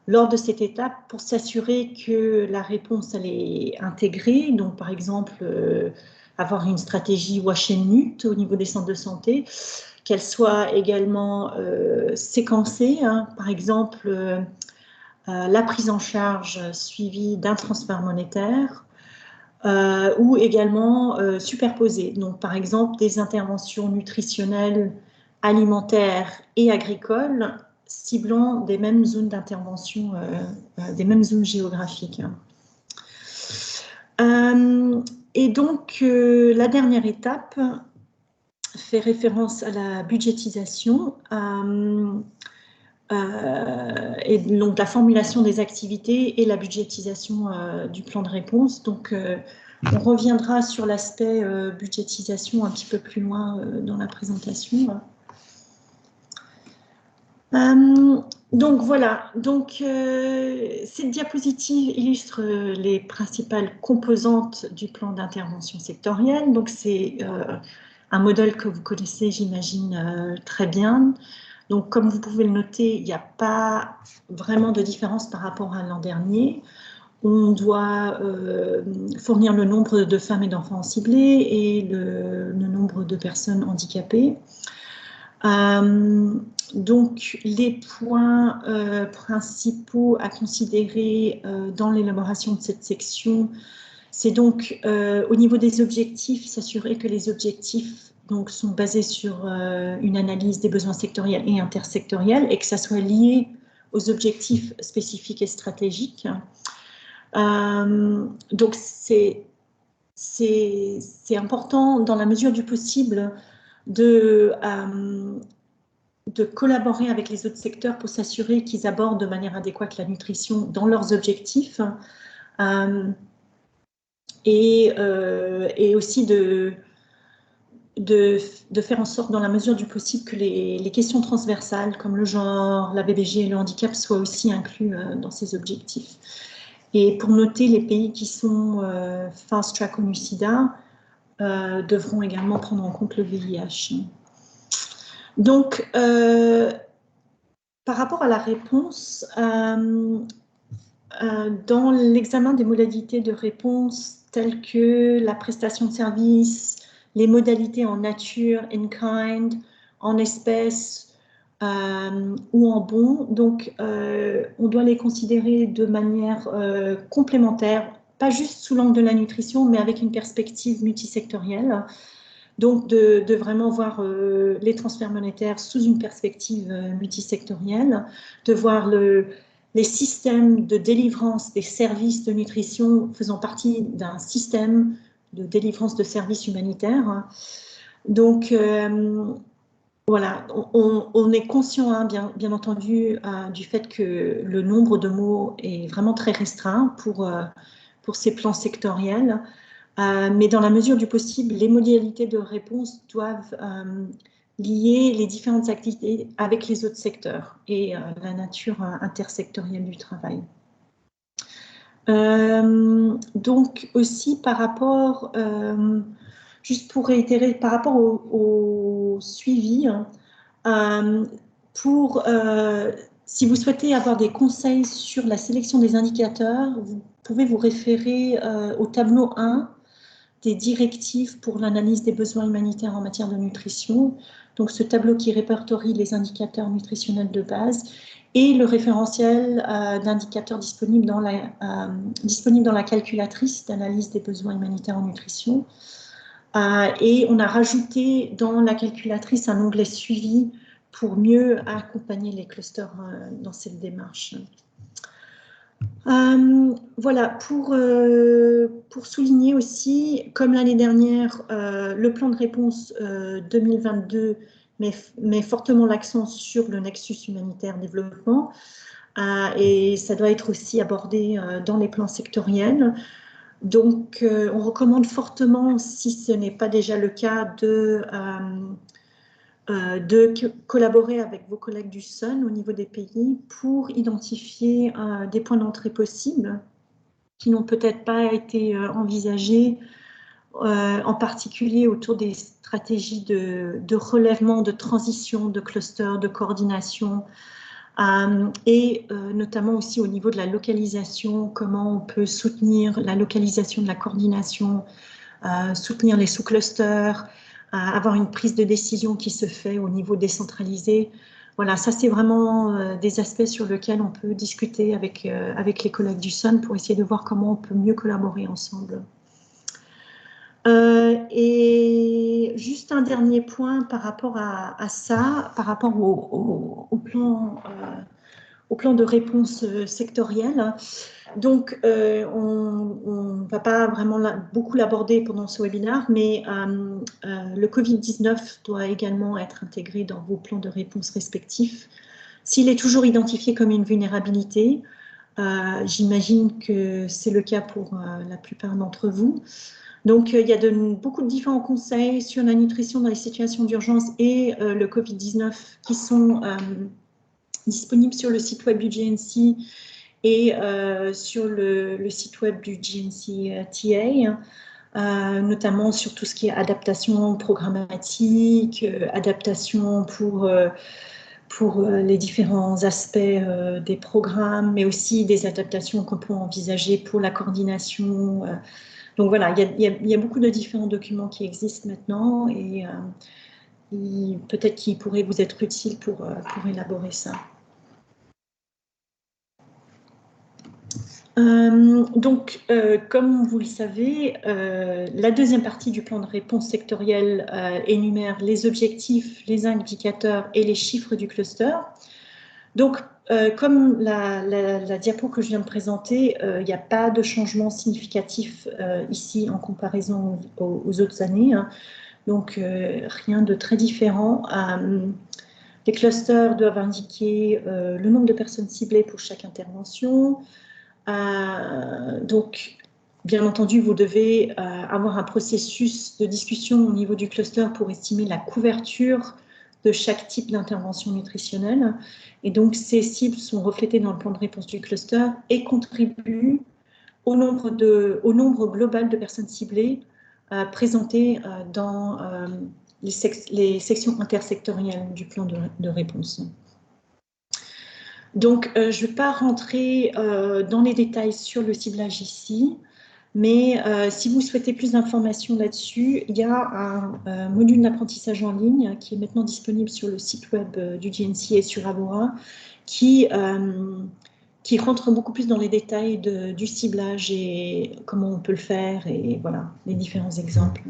lors de cette étape pour s'assurer que la réponse elle est intégrée. Donc, par exemple, avoir une stratégie wash and nut au niveau des centres de santé, qu'elle soit également séquencée. Par exemple, la prise en charge suivie d'un transfert monétaire, ou également superposées. Donc, par exemple, des interventions nutritionnelles, alimentaires et agricoles ciblant des mêmes zones d'intervention, des mêmes zones géographiques. Et donc, la dernière étape fait référence à la budgétisation et donc la formulation des activités et la budgétisation du plan de réponse. Donc, on reviendra sur l'aspect budgétisation un petit peu plus loin dans la présentation. Donc voilà, donc cette diapositive illustre les principales composantes du plan d'intervention sectorielle. Donc c'est un modèle que vous connaissez, j'imagine, très bien. Donc comme vous pouvez le noter, il n'y a pas vraiment de différence par rapport à l'an dernier. On doit fournir le nombre de femmes et d'enfants ciblés et le nombre de personnes handicapées. Donc, les points principaux à considérer dans l'élaboration de cette section, c'est donc au niveau des objectifs, s'assurer que les objectifs donc, sont basés sur une analyse des besoins sectoriels et intersectoriels et que ça soit lié aux objectifs spécifiques et stratégiques. Donc, c'est important dans la mesure du possible de collaborer avec les autres secteurs pour s'assurer qu'ils abordent de manière adéquate la nutrition dans leurs objectifs et aussi de faire en sorte, dans la mesure du possible, que les questions transversales comme le genre, la BBG et le handicap soient aussi inclus dans ces objectifs. Et pour noter, les pays qui sont Fast Track ONU-SIDA devront également prendre en compte le VIH. Donc, par rapport à la réponse, dans l'examen des modalités de réponse telles que la prestation de services, les modalités en nature, in kind, en espèces ou en bons, donc on doit les considérer de manière complémentaire, pas juste sous l'angle de la nutrition, mais avec une perspective multisectorielle. Donc, de vraiment voir les transferts monétaires sous une perspective multisectorielle, de voir les systèmes de délivrance des services de nutrition faisant partie d'un système de délivrance de services humanitaires. Donc, voilà, on est conscient, hein, bien entendu, du fait que le nombre de mots est vraiment très restreint pour ces plans sectoriels. Mais dans la mesure du possible, les modalités de réponse doivent lier les différentes activités avec les autres secteurs et la nature intersectorielle du travail. Donc aussi par rapport, juste pour réitérer, par rapport au suivi, si vous souhaitez avoir des conseils sur la sélection des indicateurs, vous pouvez vous référer au tableau 1 des directives pour l'analyse des besoins humanitaires en matière de nutrition. Donc, ce tableau qui répertorie les indicateurs nutritionnels de base et le référentiel d'indicateurs disponibles dans la calculatrice d'analyse des besoins humanitaires en nutrition. Et on a rajouté dans la calculatrice un onglet suivi pour mieux accompagner les clusters dans cette démarche. Voilà, pour souligner aussi, comme l'année dernière, le plan de réponse 2022 met fortement l'accent sur le nexus humanitaire développement et ça doit être aussi abordé dans les plans sectoriels. Donc, on recommande fortement, si ce n'est pas déjà le cas, de collaborer avec vos collègues du SUN au niveau des pays pour identifier des points d'entrée possibles qui n'ont peut-être pas été envisagés, en particulier autour des stratégies de relèvement, de transition, de cluster, de coordination, et notamment aussi au niveau de la localisation, comment on peut soutenir la localisation de la coordination, soutenir les sous-clusters, avoir une prise de décision qui se fait au niveau décentralisé. Voilà, ça c'est vraiment des aspects sur lesquels on peut discuter avec les collègues du SUN pour essayer de voir comment on peut mieux collaborer ensemble. Et juste un dernier point par rapport à ça, par rapport au au plan de réponse sectoriel. Donc, on ne va pas vraiment beaucoup l'aborder pendant ce webinaire, mais le Covid-19 doit également être intégré dans vos plans de réponse respectifs. S'il est toujours identifié comme une vulnérabilité, j'imagine que c'est le cas pour la plupart d'entre vous. Donc, il y a beaucoup de différents conseils sur la nutrition dans les situations d'urgence et le Covid-19 qui sont disponibles sur le site web du GNC et sur le site web du GNC-TA, notamment sur tout ce qui est adaptation programmatique, adaptation pour les différents aspects des programmes, mais aussi des adaptations qu'on peut envisager pour la coordination. Donc voilà, il y a beaucoup de différents documents qui existent maintenant et peut-être qu'ils pourraient vous être utiles pour élaborer ça. Donc, comme vous le savez, la deuxième partie du plan de réponse sectoriel énumère les objectifs, les indicateurs et les chiffres du cluster. Donc, comme la diapo que je viens de présenter, il n'y a pas de changement significatif ici en comparaison aux autres années. Hein. Donc, rien de très différent. Les clusters doivent indiquer le nombre de personnes ciblées pour chaque intervention. Donc, bien entendu, vous devez avoir un processus de discussion au niveau du cluster pour estimer la couverture de chaque type d'intervention nutritionnelle. Et donc, ces cibles sont reflétées dans le plan de réponse du cluster et contribuent au nombre global de personnes ciblées présentées dans les sections intersectorielles du plan de réponse. Donc, je ne vais pas rentrer dans les détails sur le ciblage ici, mais si vous souhaitez plus d'informations là-dessus, il y a un module d'apprentissage en ligne qui est maintenant disponible sur le site web du GNC et sur Avora, qui rentre beaucoup plus dans les détails du ciblage et comment on peut le faire et voilà, les différents exemples.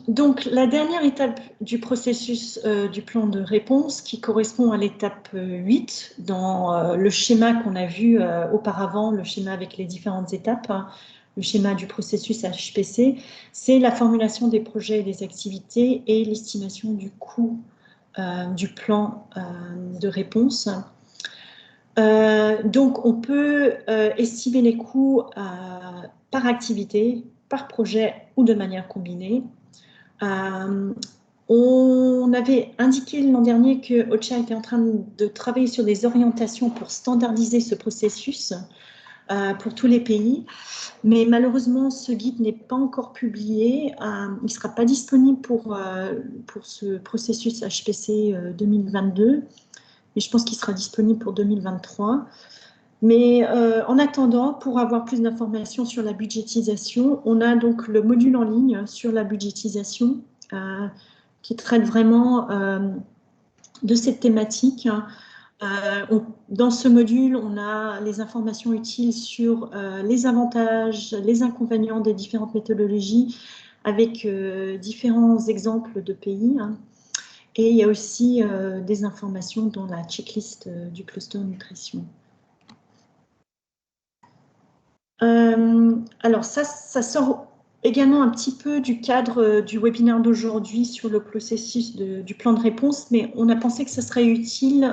Donc, la dernière étape du processus du plan de réponse qui correspond à l'étape 8 dans le schéma qu'on a vu auparavant, le schéma avec les différentes étapes, hein, le schéma du processus HPC, c'est la formulation des projets et des activités et l'estimation du coût du plan de réponse. Donc, on peut estimer les coûts par activité, par projet ou de manière combinée. On avait indiqué l'an dernier que OCHA était en train de travailler sur des orientations pour standardiser ce processus pour tous les pays, mais malheureusement ce guide n'est pas encore publié, il ne sera pas disponible pour ce processus HPC 2022, mais je pense qu'il sera disponible pour 2023. Mais en attendant, pour avoir plus d'informations sur la budgétisation, on a donc le module en ligne sur la budgétisation qui traite vraiment de cette thématique. Dans ce module, on a les informations utiles sur les avantages, les inconvénients des différentes méthodologies avec différents exemples de pays. Hein. Et il y a aussi des informations dans la checklist du cluster nutrition. Alors ça sort également un petit peu du cadre du webinaire d'aujourd'hui sur le processus du plan de réponse, mais on a pensé que ce serait utile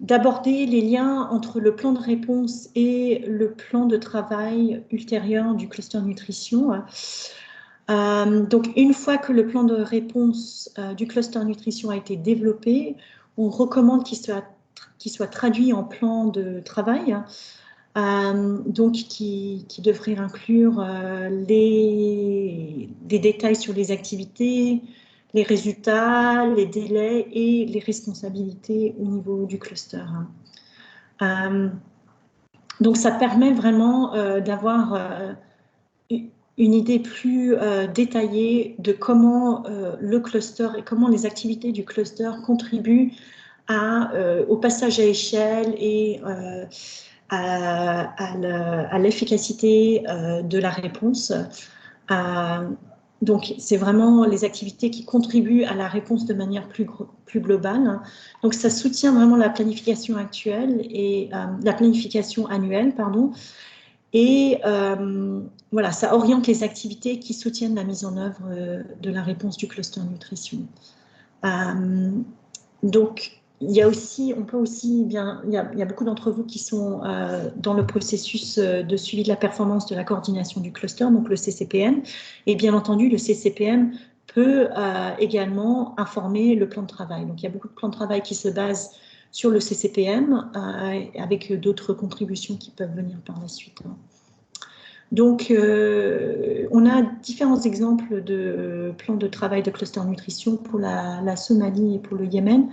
d'aborder les liens entre le plan de réponse et le plan de travail ultérieur du cluster nutrition. Donc, une fois que le plan de réponse du cluster nutrition a été développé, on recommande qu'il soit traduit en plan de travail. Donc qui devrait inclure des détails sur les activités, les résultats, les délais et les responsabilités au niveau du cluster. Donc ça permet vraiment d'avoir une idée plus détaillée de comment le cluster et comment les activités du cluster contribuent au passage à échelle et à l'efficacité de la réponse. Donc, c'est vraiment les activités qui contribuent à la réponse de manière plus globale. Donc, ça soutient vraiment la planification actuelle et la planification annuelle, pardon. Et voilà, ça oriente les activités qui soutiennent la mise en œuvre de la réponse du cluster nutrition. Donc, il y a aussi, on peut aussi, il y a beaucoup d'entre vous qui sont dans le processus de suivi de la performance de la coordination du cluster, donc le CCPM. Et bien entendu, le CCPM peut également informer le plan de travail. Donc, il y a beaucoup de plans de travail qui se basent sur le CCPM avec d'autres contributions qui peuvent venir par la suite. Donc, on a différents exemples de plans de travail de cluster nutrition pour la Somalie et pour le Yémen,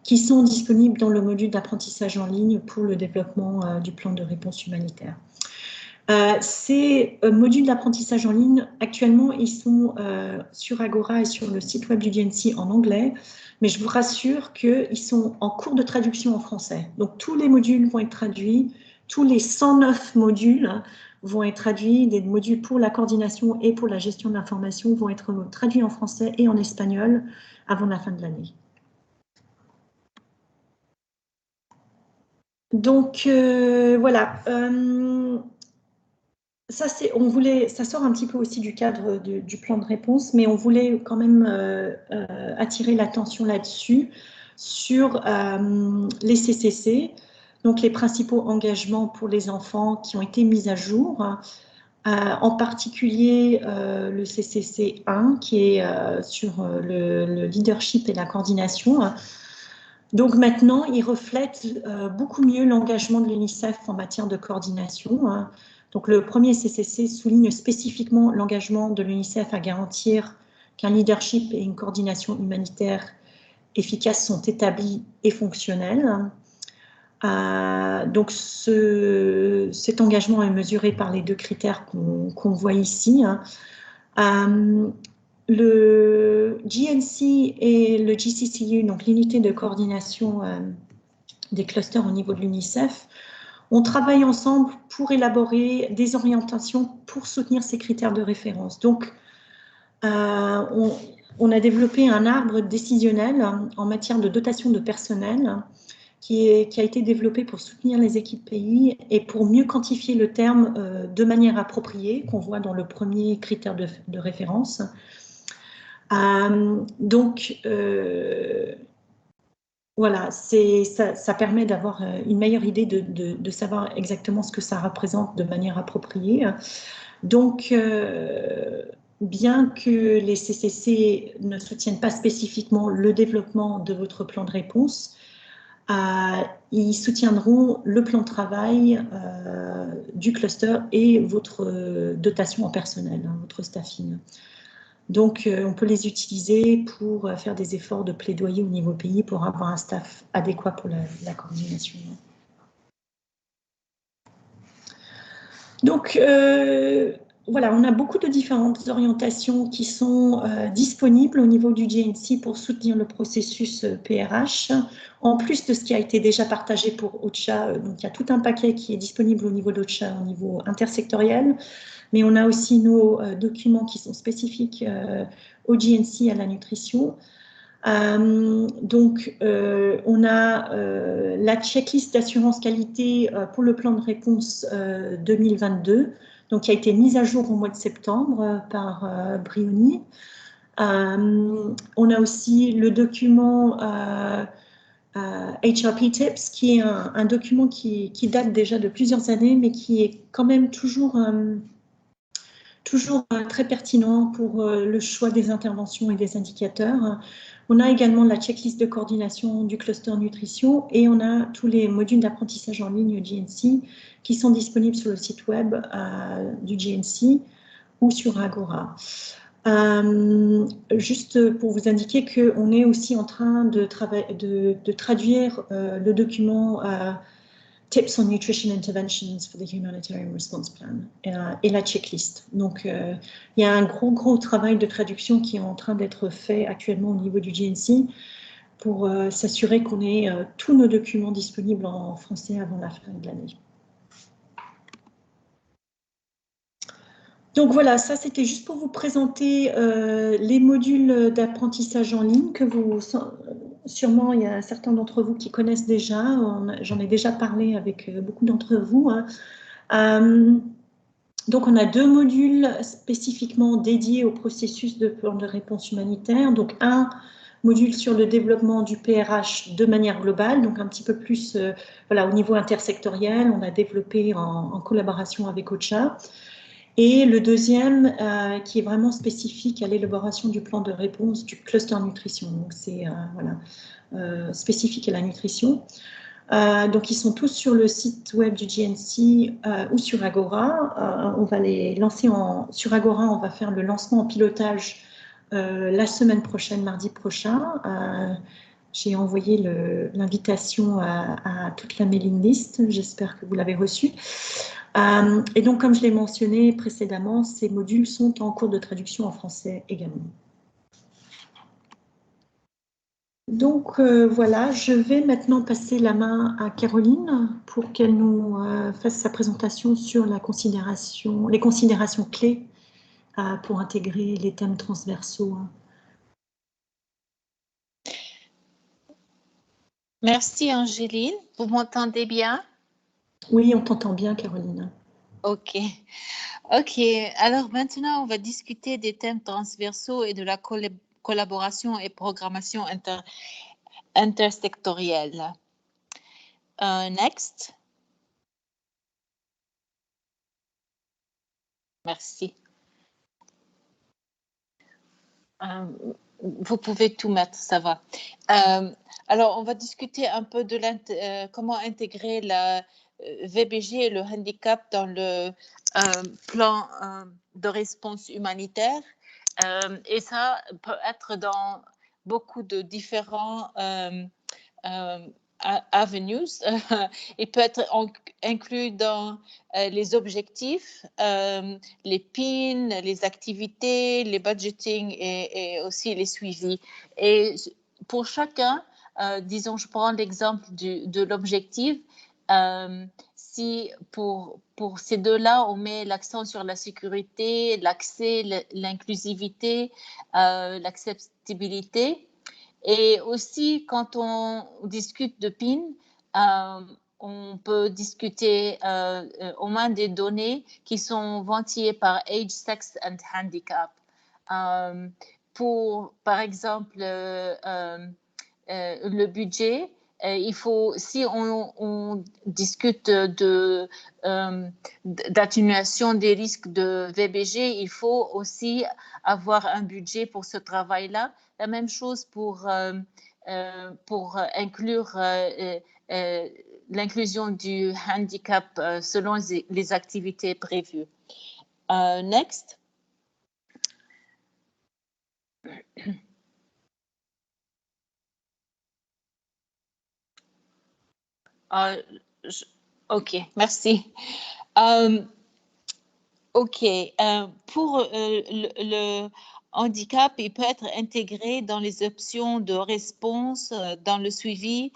qui sont disponibles dans le module d'apprentissage en ligne pour le développement du plan de réponse humanitaire. Ces modules d'apprentissage en ligne, actuellement, ils sont sur Agora et sur le site web du GNC en anglais, mais je vous rassure qu'ils sont en cours de traduction en français. Donc, tous les modules vont être traduits, tous les 109 modules vont être traduits, des modules pour la coordination et pour la gestion de l'information vont être traduits en français et en espagnol avant la fin de l'année. Donc, voilà. Ça sort un petit peu aussi du cadre du plan de réponse, mais on voulait quand même attirer l'attention là-dessus, sur les CCC, donc les principaux engagements pour les enfants qui ont été mis à jour, en particulier le CCC 1, qui est sur le leadership et la coordination. Donc maintenant, il reflète beaucoup mieux l'engagement de l'UNICEF en matière de coordination. Donc le premier CCC souligne spécifiquement l'engagement de l'UNICEF à garantir qu'un leadership et une coordination humanitaire efficaces sont établis et fonctionnels. Donc cet engagement est mesuré par les deux critères qu'on voit ici. Le GNC et le GCCU, donc l'unité de coordination des clusters au niveau de l'UNICEF, on travaille ensemble pour élaborer des orientations pour soutenir ces critères de référence. Donc, on a développé un arbre décisionnel en matière de dotation de personnel qui a été développé pour soutenir les équipes pays et pour mieux quantifier le terme de manière appropriée, qu'on voit dans le premier critère de référence. Donc, voilà, ça permet d'avoir une meilleure idée de savoir exactement ce que ça représente de manière appropriée. Donc, bien que les CCC ne soutiennent pas spécifiquement le développement de votre plan de réponse, ils soutiendront le plan de travail du cluster et votre dotation en personnel, votre staffing. Donc, on peut les utiliser pour faire des efforts de plaidoyer au niveau pays pour avoir un staff adéquat pour la coordination. Donc, voilà, on a beaucoup de différentes orientations qui sont disponibles au niveau du GNC pour soutenir le processus PRH. En plus de ce qui a été déjà partagé pour OCHA, donc il y a tout un paquet qui est disponible au niveau d'OCHA, au niveau intersectoriel. Mais on a aussi nos documents qui sont spécifiques au GNC, à la nutrition. Donc, on a la checklist d'assurance qualité pour le plan de réponse 2022, donc qui a été mise à jour au mois de septembre par Brioni. On a aussi le document HRP Tips, qui est un document qui date déjà de plusieurs années, mais qui est quand même toujours très pertinent pour le choix des interventions et des indicateurs. On a également la checklist de coordination du cluster nutrition et on a tous les modules d'apprentissage en ligne GNC qui sont disponibles sur le site web du GNC ou sur Agora. Juste pour vous indiquer qu'on est aussi en train de traduire le document Tips on Nutrition Interventions for the Humanitarian Response Plan et la checklist. Donc, il y a un gros travail de traduction qui est en train d'être fait actuellement au niveau du GNC pour s'assurer qu'on ait tous nos documents disponibles en français avant la fin de l'année. Donc voilà, ça c'était juste pour vous présenter les modules d'apprentissage en ligne que vous, sûrement il y a certains d'entre vous qui connaissent déjà, j'en ai déjà parlé avec beaucoup d'entre vous. Hein. Donc on a 2 modules spécifiquement dédiés au processus de plan de réponse humanitaire. Donc un module sur le développement du PRH de manière globale, donc un petit peu plus voilà, au niveau intersectoriel, on a développé en collaboration avec OCHA. Et le deuxième, qui est vraiment spécifique à l'élaboration du plan de réponse du cluster nutrition. Donc, c'est voilà, spécifique à la nutrition. Donc, ils sont tous sur le site web du GNC ou sur Agora. On va les lancer sur Agora, on va faire le lancement en pilotage la semaine prochaine, mardi prochain. J'ai envoyé l'invitation à toute la mailing list. J'espère que vous l'avez reçue. Et donc, comme je l'ai mentionné précédemment, ces modules sont en cours de traduction en français également. Donc, voilà, je vais maintenant passer la main à Caroline pour qu'elle nous fasse sa présentation sur les considérations clés pour intégrer les thèmes transversaux. Merci Angéline, vous m'entendez bien? Oui, on t'entend bien Caroline. Ok, alors maintenant on va discuter des thèmes transversaux et de la collaboration et programmation intersectorielle. Next. Merci. Vous pouvez tout mettre, ça va. Alors, on va discuter un peu de comment intégrer la VBG et le handicap dans le plan de réponse humanitaire. Et ça peut être dans beaucoup de différents avenues. Il peut être inclus dans les objectifs, les PIN, les activités, les budgeting et aussi les suivis. Et pour chacun, disons, je prends l'exemple de l'objectif. Si pour ces deux-là, on met l'accent sur la sécurité, l'accès, l'inclusivité, l'acceptabilité. Et aussi, quand on discute de PIN, on peut discuter au moins des données qui sont ventillées par Age, Sex and Handicap. Par exemple, le budget, il faut, si on discute d'atténuation des risques de VBG, il faut aussi avoir un budget pour ce travail-là. La même chose pour inclure l'inclusion du handicap selon les activités prévues. Next. OK, merci. OK, pour le handicap, il peut être intégré dans les options de réponse, dans le suivi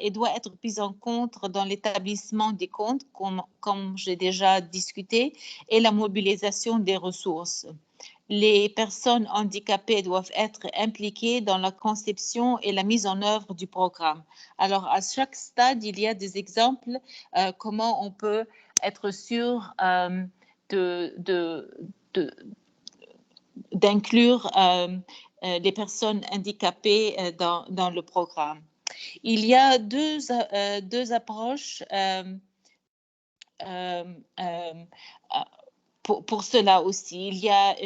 et doit être pris en compte dans l'établissement des comptes, comme j'ai déjà discuté, et la mobilisation des ressources. Les personnes handicapées doivent être impliquées dans la conception et la mise en œuvre du programme. Alors, à chaque stade, il y a des exemples comment on peut être sûr d'inclure les personnes handicapées dans le programme. Il y a deux approches pour cela aussi. Il y a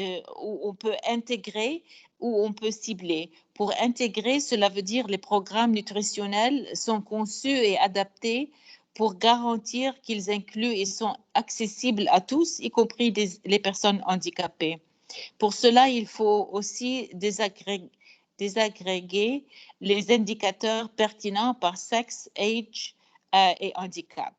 où on peut intégrer ou on peut cibler. Pour intégrer, cela veut dire les programmes nutritionnels sont conçus et adaptés pour garantir qu'ils incluent et sont accessibles à tous, y compris les personnes handicapées. Pour cela, il faut aussi désagréger les indicateurs pertinents par sexe, âge et handicap.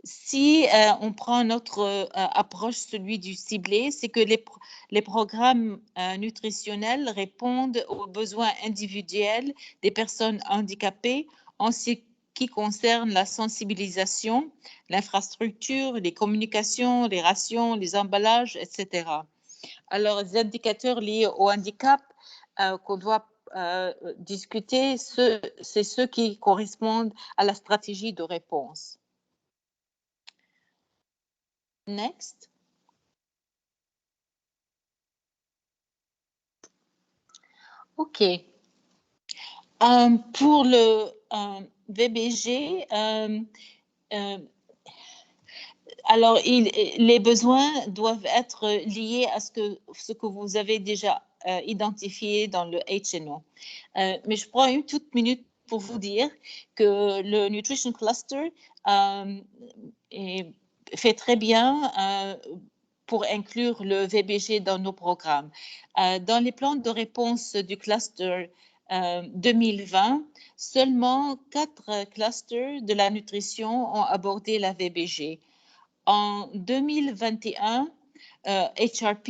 Si on prend notre approche, celui du ciblé, c'est que les programmes nutritionnels répondent aux besoins individuels des personnes handicapées en ce qui concernent la sensibilisation, l'infrastructure, les communications, les rations, les emballages, etc. Alors, les indicateurs liés au handicap qu'on doit discuter, c'est ceux qui correspondent à la stratégie de réponse. Next. OK. Pour le VBG, alors les besoins doivent être liés à ce que vous avez déjà identifié dans le HNO. Mais je prends une toute minute pour vous dire que le Nutrition Cluster fait très bien pour inclure le VBG dans nos programmes. Dans les plans de réponse du cluster 2020, seulement 4 clusters de la nutrition ont abordé la VBG. En 2021, HRP,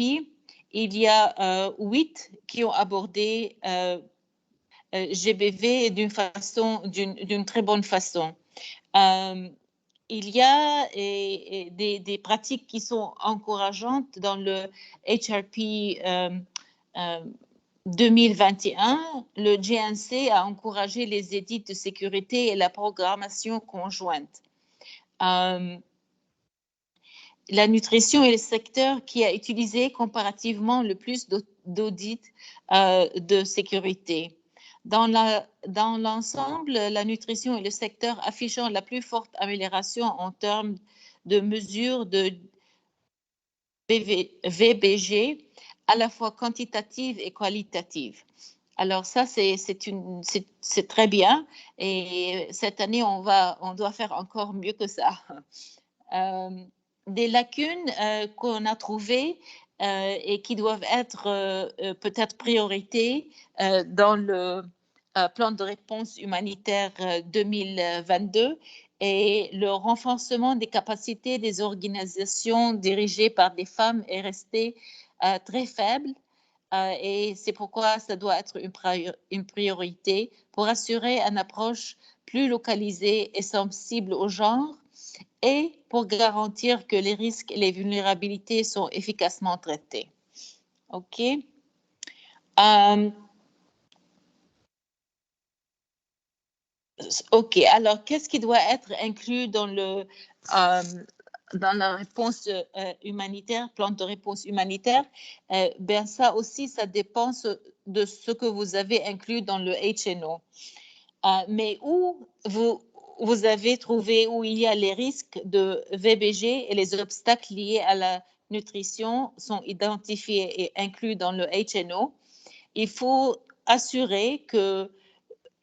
il y a 8 qui ont abordé GBV d'une très bonne façon. Il y a des pratiques qui sont encourageantes dans le HRP 2021. Le GNC a encouragé les édits de sécurité et la programmation conjointe. La nutrition est le secteur qui a utilisé comparativement le plus d'audits de sécurité. Dans l'ensemble, la nutrition est le secteur affichant la plus forte amélioration en termes de mesures de VBG, à la fois quantitative et qualitative. Alors ça, c'est très bien. Et cette année, on doit faire encore mieux que ça. Des lacunes qu'on a trouvées et qui doivent être peut-être priorité dans le plan de réponse humanitaire 2022 et le renforcement des capacités des organisations dirigées par des femmes est resté très faible. Et c'est pourquoi ça doit être une priorité pour assurer une approche plus localisée et sensible au genre et pour garantir que les risques et les vulnérabilités sont efficacement traités. OK. OK. Alors, qu'est-ce qui doit être inclus dans la réponse humanitaire, plan de réponse humanitaire? Ben ça aussi, ça dépend de ce que vous avez inclus dans le HNO. Mais où vous avez trouvé où il y a les risques de VBG et les obstacles liés à la nutrition sont identifiés et inclus dans le HNO, il faut assurer que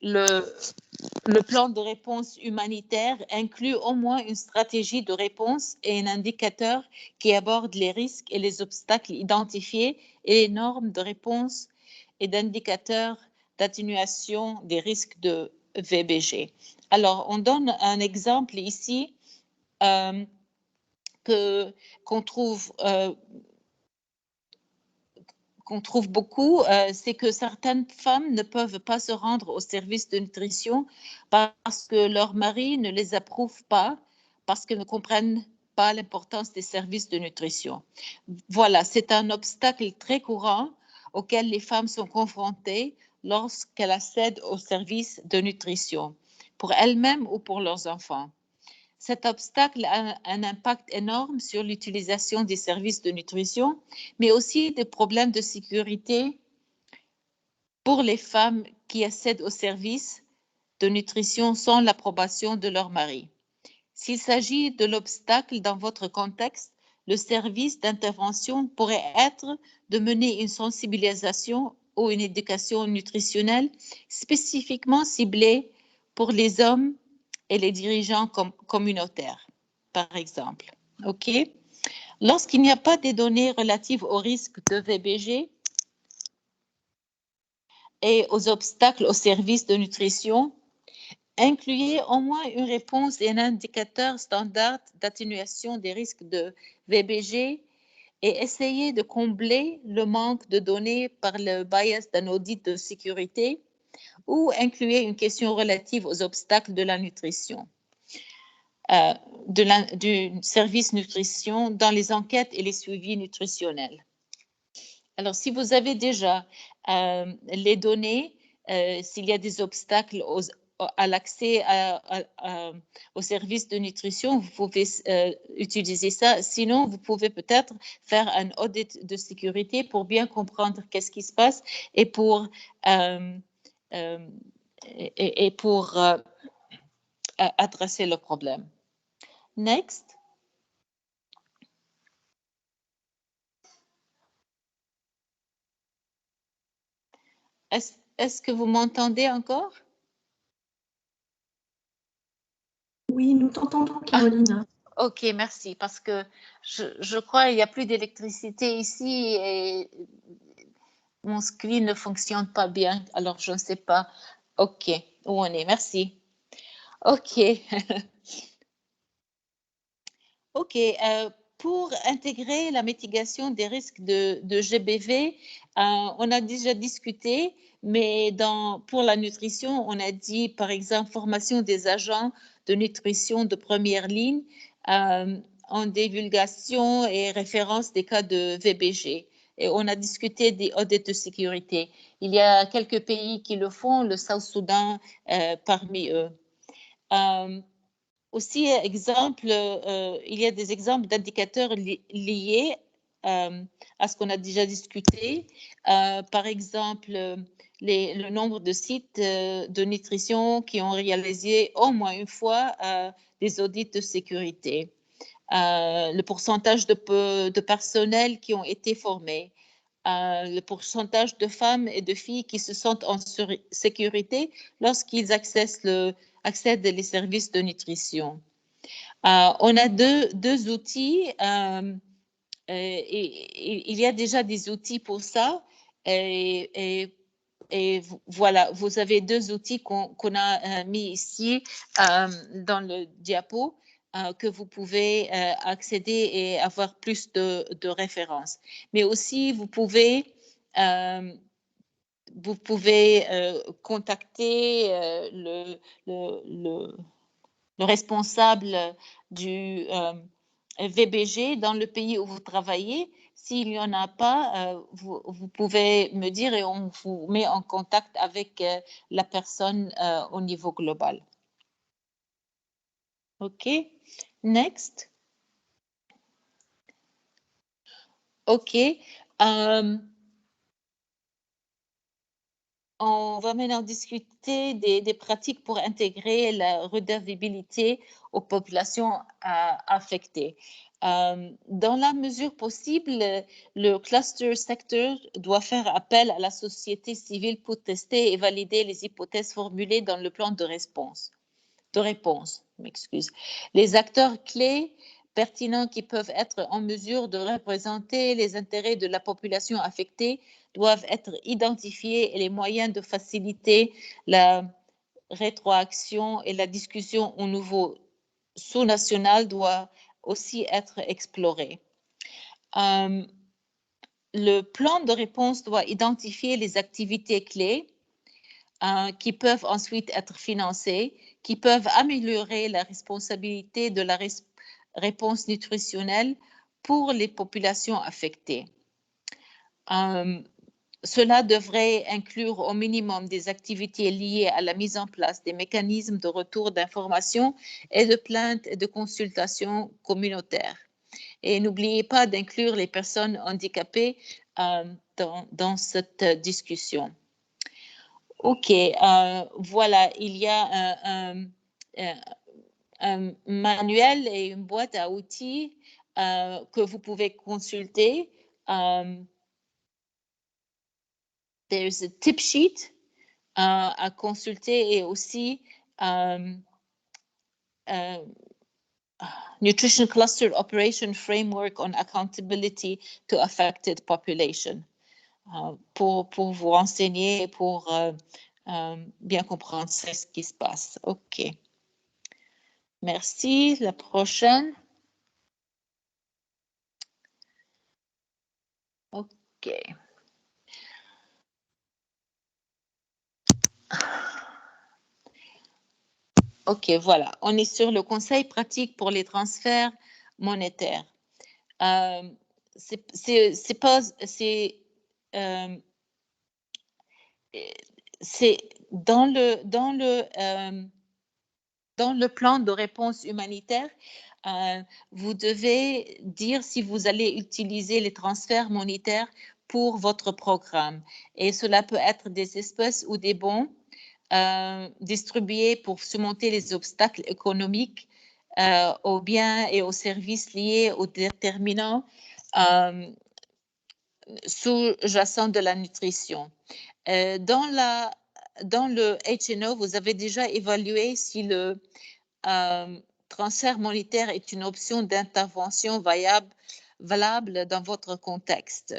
le plan de réponse humanitaire inclut au moins une stratégie de réponse et un indicateur qui aborde les risques et les obstacles identifiés et les normes de réponse et d'indicateurs d'atténuation des risques de VBG. Alors, on donne un exemple ici qu'on trouve beaucoup, c'est que certaines femmes ne peuvent pas se rendre au service de nutrition parce que leur mari ne les approuve pas, parce qu'ils ne comprennent pas l'importance des services de nutrition. Voilà, c'est un obstacle très courant auquel les femmes sont confrontées lorsqu'elles accèdent aux services de nutrition, pour elles-mêmes ou pour leurs enfants. Cet obstacle a un impact énorme sur l'utilisation des services de nutrition, mais aussi des problèmes de sécurité pour les femmes qui accèdent aux services de nutrition sans l'approbation de leur mari. S'il s'agit de l'obstacle dans votre contexte, le service d'intervention pourrait être de mener une sensibilisation ou une éducation nutritionnelle spécifiquement ciblée pour les hommes et les dirigeants communautaires, par exemple. OK? Lorsqu'il n'y a pas de données relatives au risque de VBG et aux obstacles aux services de nutrition, incluez au moins une réponse et un indicateur standard d'atténuation des risques de VBG et essayez de combler le manque de données par le bias d'un audit de sécurité ou incluez une question relative aux obstacles de la nutrition, du service nutrition dans les enquêtes et les suivis nutritionnels. Alors, si vous avez déjà les données, s'il y a des obstacles à l'accès aux services de nutrition, vous pouvez utiliser ça. Sinon, vous pouvez peut-être faire un audit de sécurité pour bien comprendre qu'est-ce qui se passe et pour adresser le problème. Next. Est-ce que vous m'entendez encore? Oui, nous t'entendons, Caroline. Ok, merci, parce que je crois qu'il n'y a plus d'électricité ici et mon screen ne fonctionne pas bien, alors je ne sais pas. Ok, où on est, merci. Ok. Ok, pour intégrer la mitigation des risques de GBV, on a déjà discuté, mais pour la nutrition, on a dit, par exemple, formation des agents de nutrition de première ligne en divulgation et référence des cas de VBG. Et on a discuté des audits de sécurité. Il y a quelques pays qui le font, le South-Soudan parmi eux. Aussi, il y a des exemples d'indicateurs liés à ce qu'on a déjà discuté. Par exemple, le nombre de sites de nutrition qui ont réalisé au moins une fois des audits de sécurité. Le pourcentage de personnel qui ont été formés. Le pourcentage de femmes et de filles qui se sentent en sécurité lorsqu'ils accèdent les services de nutrition. On a deux outils. Il y a déjà des outils pour ça. Et voilà, vous avez deux outils qu'on a mis ici dans le diapo que vous pouvez accéder et avoir plus de références. Mais aussi, vous pouvez contacter le responsable du VBG dans le pays où vous travaillez. S'il n'y en a pas, vous pouvez me dire et on vous met en contact avec la personne au niveau global. OK. Next. OK. On va maintenant discuter des pratiques pour intégrer la redevabilité aux populations affectées. Dans la mesure possible, le cluster sector doit faire appel à la société civile pour tester et valider les hypothèses formulées dans le plan de réponse. Les acteurs clés pertinents qui peuvent être en mesure de représenter les intérêts de la population affectée doivent être identifiés et les moyens de faciliter la rétroaction et la discussion au niveau sous-national doivent aussi être explorés. Le plan de réponse doit identifier les activités clés qui peuvent ensuite être financées, qui peuvent améliorer la responsabilité de la réponse nutritionnelle pour les populations affectées. Cela devrait inclure au minimum des activités liées à la mise en place des mécanismes de retour d'informations et de plaintes et de consultations communautaires. Et n'oubliez pas d'inclure les personnes handicapées dans cette discussion. OK, voilà, il y a un manuel et une boîte à outils que vous pouvez consulter. There's a tip sheet à consulter et aussi Nutrition Cluster Operation Framework on Accountability to Affected Population pour vous renseigner et pour bien comprendre ce qui se passe. OK. Merci. La prochaine. OK. OK, voilà. On est sur le conseil pratique pour les transferts monétaires. C'est dans le plan de réponse humanitaire, vous devez dire si vous allez utiliser les transferts monétaires pour votre programme. Et cela peut être des espèces ou des bons distribués pour surmonter les obstacles économiques aux biens et aux services liés aux déterminants sous-jacents de la nutrition. Dans le HNO, vous avez déjà évalué si le transfert monétaire est une option d'intervention valable dans votre contexte.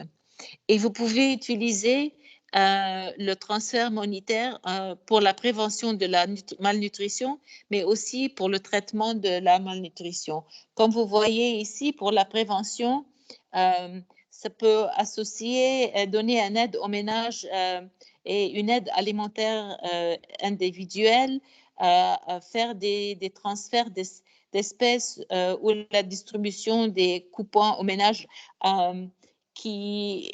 Et vous pouvez utiliser le transfert monétaire pour la prévention de la malnutrition, mais aussi pour le traitement de la malnutrition. Comme vous voyez ici, pour la prévention, ça peut associer, donner une aide aux ménages et une aide alimentaire individuelle, faire des transferts d'espèces ou la distribution des coupons aux ménages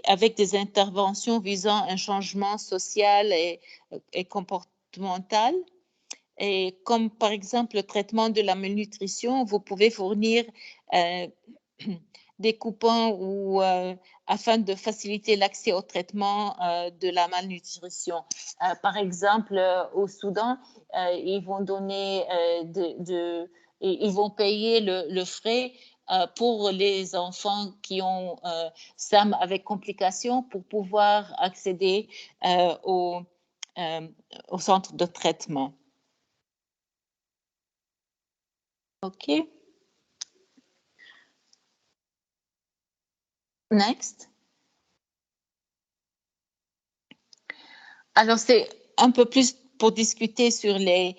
avec des interventions visant un changement social et comportemental. Et comme par exemple le traitement de la malnutrition, vous pouvez fournir des coupons afin de faciliter l'accès au traitement de la malnutrition. Par exemple, au Soudan, ils vont donner ils vont payer le frais pour les enfants qui ont SAM avec complications pour pouvoir accéder au centre de traitement. OK. Next. Alors, c'est un peu plus pour discuter sur les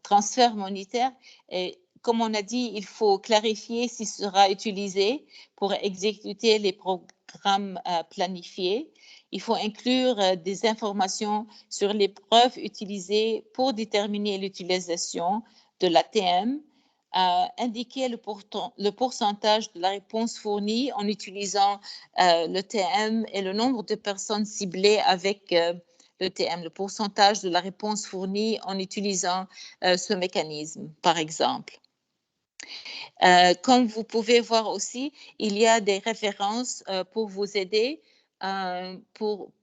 transferts monétaires. Et comme on a dit, il faut clarifier s'il sera utilisé pour exécuter les programmes planifiés. Il faut inclure des informations sur les preuves utilisées pour déterminer l'utilisation de l'ATM, indiquer le pourcentage de la réponse fournie en utilisant le TM et le nombre de personnes ciblées avec le TM, le pourcentage de la réponse fournie en utilisant ce mécanisme, par exemple. Comme vous pouvez voir aussi, il y a des références pour vous aider pour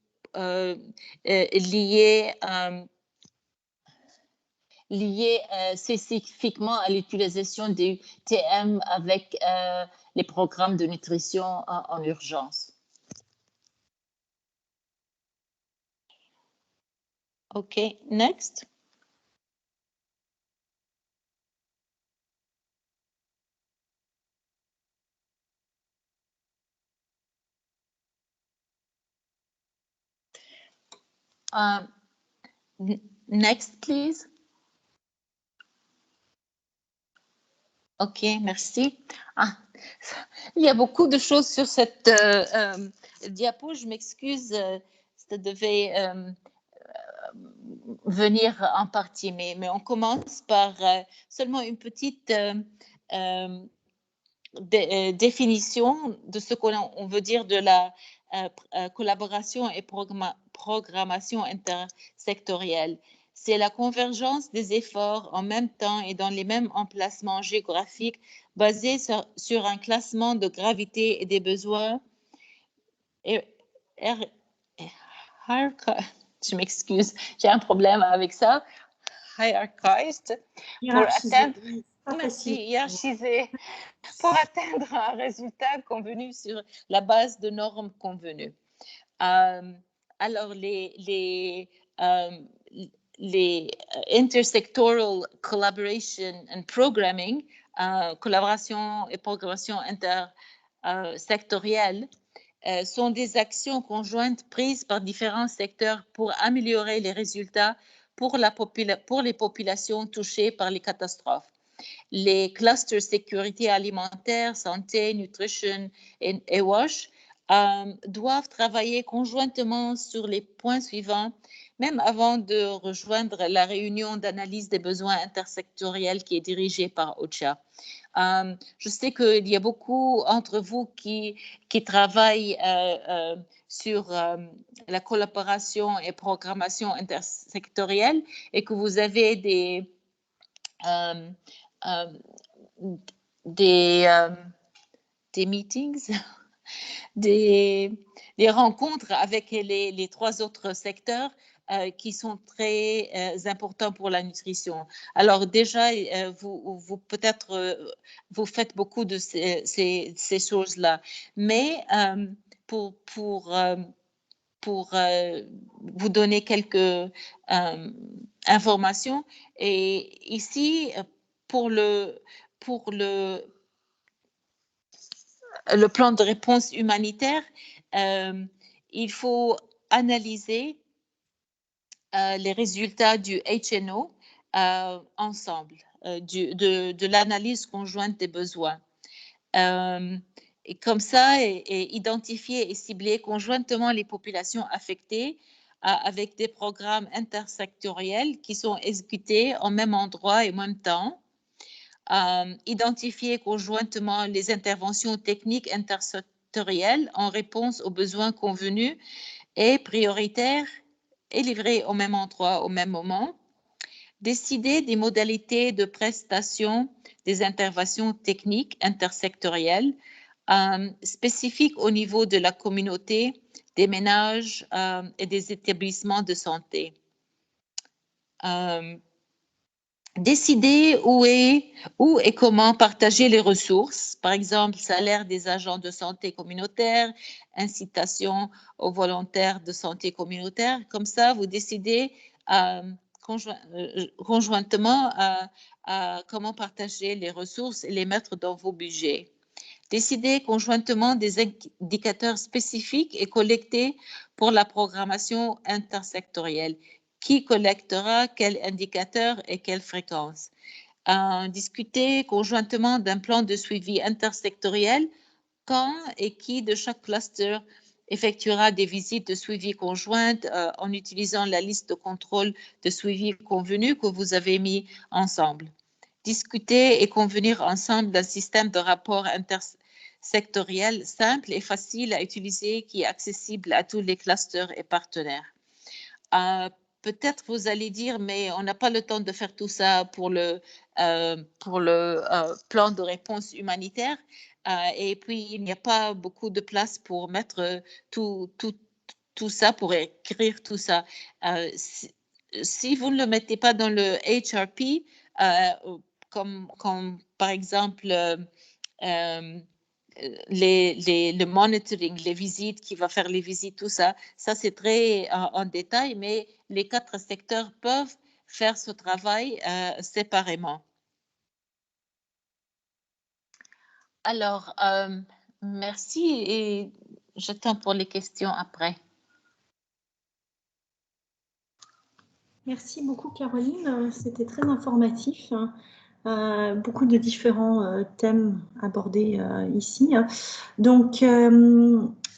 lier spécifiquement à l'utilisation du TM avec les programmes de nutrition en urgence. OK, next. Next, please. OK, merci. Il y a beaucoup de choses sur cette diapo. Je m'excuse, ça devait venir en partie, mais on commence par seulement une petite définition de ce qu'on veut dire de la collaboration et programmation intersectorielle. C'est la convergence des efforts en même temps et dans les mêmes emplacements géographiques basés sur un classement de gravité et des besoins. Je m'excuse, j'ai un problème avec ça. Hiérarchisé pour atteindre un résultat convenu sur la base de normes convenues. Alors, les intersectoral collaboration and programming, collaboration et programmation intersectorielle, sont des actions conjointes prises par différents secteurs pour améliorer les résultats pour les populations touchées par les catastrophes. Les clusters sécurité alimentaire, santé, nutrition et WASH doivent travailler conjointement sur les points suivants, même avant de rejoindre la réunion d'analyse des besoins intersectoriels qui est dirigée par OCHA. Je sais qu'il y a beaucoup entre vous qui travaillent sur la collaboration et programmation intersectorielle et que vous avez des meetings, des rencontres avec les 3 autres secteurs qui sont très importants pour la nutrition. Alors déjà, vous peut-être vous faites beaucoup de ces choses-là, mais pour vous donner quelques informations, et ici pour le plan de réponse humanitaire, il faut analyser les résultats du HNO ensemble, de l'analyse conjointe des besoins. Et comme ça, et identifier et cibler conjointement les populations affectées avec des programmes intersectoriels qui sont exécutés en même endroit et en même temps. Identifier conjointement les interventions techniques intersectorielles en réponse aux besoins convenus et prioritaires et livrés au même endroit, au même moment. Décider des modalités de prestation des interventions techniques intersectorielles spécifiques au niveau de la communauté, des ménages et des établissements de santé. Décider où et comment partager les ressources, par exemple, salaire des agents de santé communautaire, incitation aux volontaires de santé communautaire. Comme ça, vous décidez conjointement comment partager les ressources et les mettre dans vos budgets. Décider conjointement des indicateurs spécifiques et collectés pour la programmation intersectorielle. Qui collectera quel indicateur et quelle fréquence. Discuter conjointement d'un plan de suivi intersectoriel, quand et qui de chaque cluster effectuera des visites de suivi conjointes en utilisant la liste de contrôle de suivi convenue que vous avez mis ensemble. Discuter et convenir ensemble d'un système de rapport intersectoriel simple et facile à utiliser qui est accessible à tous les clusters et partenaires. Peut-être vous allez dire, mais on n'a pas le temps de faire tout ça pour le plan de réponse humanitaire. Et puis, il n'y a pas beaucoup de place pour mettre tout ça, pour écrire tout ça. Si vous ne le mettez pas dans le HRP, comme par exemple le monitoring, les visites, qui va faire les visites, tout ça, c'est très en détail, mais les 4 secteurs peuvent faire ce travail séparément. Alors, merci et j'attends pour les questions après. Merci beaucoup, Caroline. C'était très informatif. Beaucoup de différents thèmes abordés ici. Donc,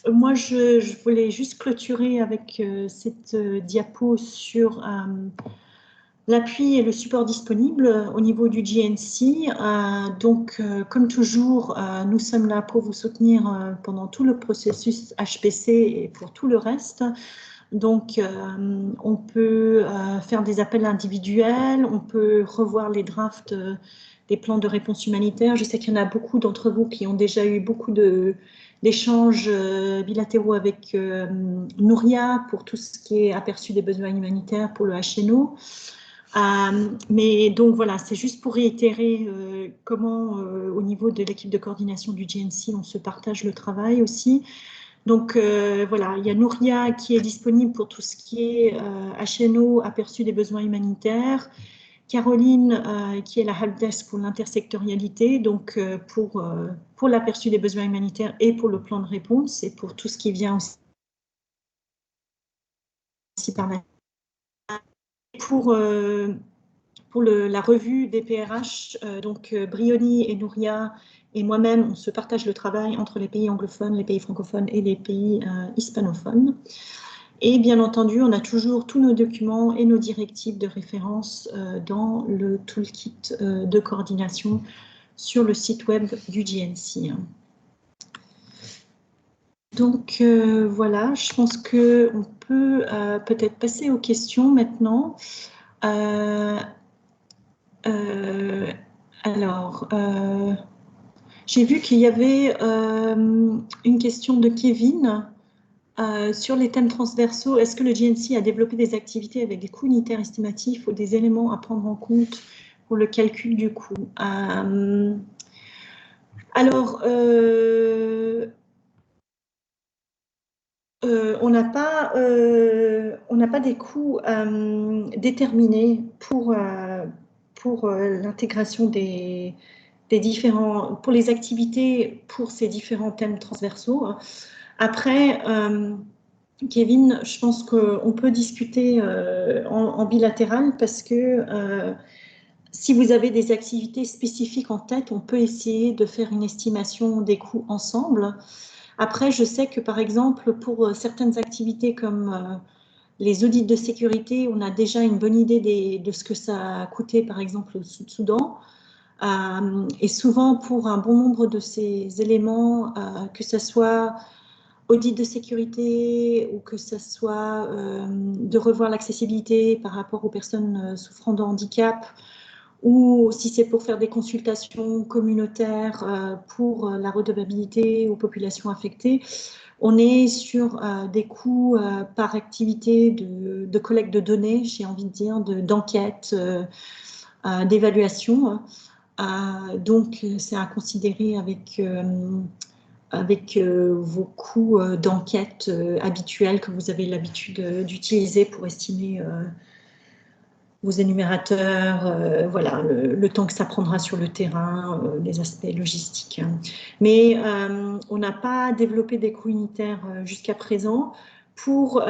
moi, je voulais juste clôturer avec cette diapo sur l'appui et le support disponible au niveau du GNC. Donc, comme toujours, nous sommes là pour vous soutenir pendant tout le processus HPC et pour tout le reste. Donc, on peut faire des appels individuels, on peut revoir les drafts des plans de réponse humanitaire. Je sais qu'il y en a beaucoup d'entre vous qui ont déjà eu beaucoup d'échanges bilatéraux avec Nouria pour tout ce qui est aperçu des besoins humanitaires pour le HNO. Mais donc voilà, c'est juste pour réitérer comment au niveau de l'équipe de coordination du GNC, on se partage le travail aussi. Donc voilà, il y a Nouria qui est disponible pour tout ce qui est HNO, aperçu des besoins humanitaires. Caroline qui est la helpdesk pour l'intersectorialité, donc pour l'aperçu des besoins humanitaires et pour le plan de réponse et pour tout ce qui vient aussi par la... Pour la revue des PRH, donc Brioni et Nouria et moi-même, on se partage le travail entre les pays anglophones, les pays francophones et les pays hispanophones. Et bien entendu, on a toujours tous nos documents et nos directives de référence dans le toolkit de coordination sur le site web du GNC. Donc voilà, je pense qu'on peut peut-être passer aux questions maintenant. Alors, j'ai vu qu'il y avait une question de Kevin sur les thèmes transversaux. Est-ce que le GNC a développé des activités avec des coûts unitaires estimatifs ou des éléments à prendre en compte pour le calcul du coût? Alors, on n'a pas des coûts déterminés pour l'intégration des différents, pour les activités pour ces différents thèmes transversaux. Après, Kevin, je pense qu'on peut discuter en bilatéral parce que si vous avez des activités spécifiques en tête, on peut essayer de faire une estimation des coûts ensemble. Après, je sais que par exemple, pour certaines activités comme les audits de sécurité, on a déjà une bonne idée de ce que ça a coûté, par exemple, au Sud-Soudan. Et souvent, pour un bon nombre de ces éléments, que ce soit audit de sécurité ou que ce soit de revoir l'accessibilité par rapport aux personnes souffrant de handicap, ou si c'est pour faire des consultations communautaires pour la redevabilité aux populations affectées, on est sur des coûts par activité de collecte de données, j'ai envie de dire, d'enquête, d'évaluation. Donc, c'est à considérer avec vos coûts d'enquête habituels que vous avez l'habitude d'utiliser pour estimer vos énumérateurs, voilà, le temps que ça prendra sur le terrain, les aspects logistiques. Mais on n'a pas développé des coûts unitaires jusqu'à présent pour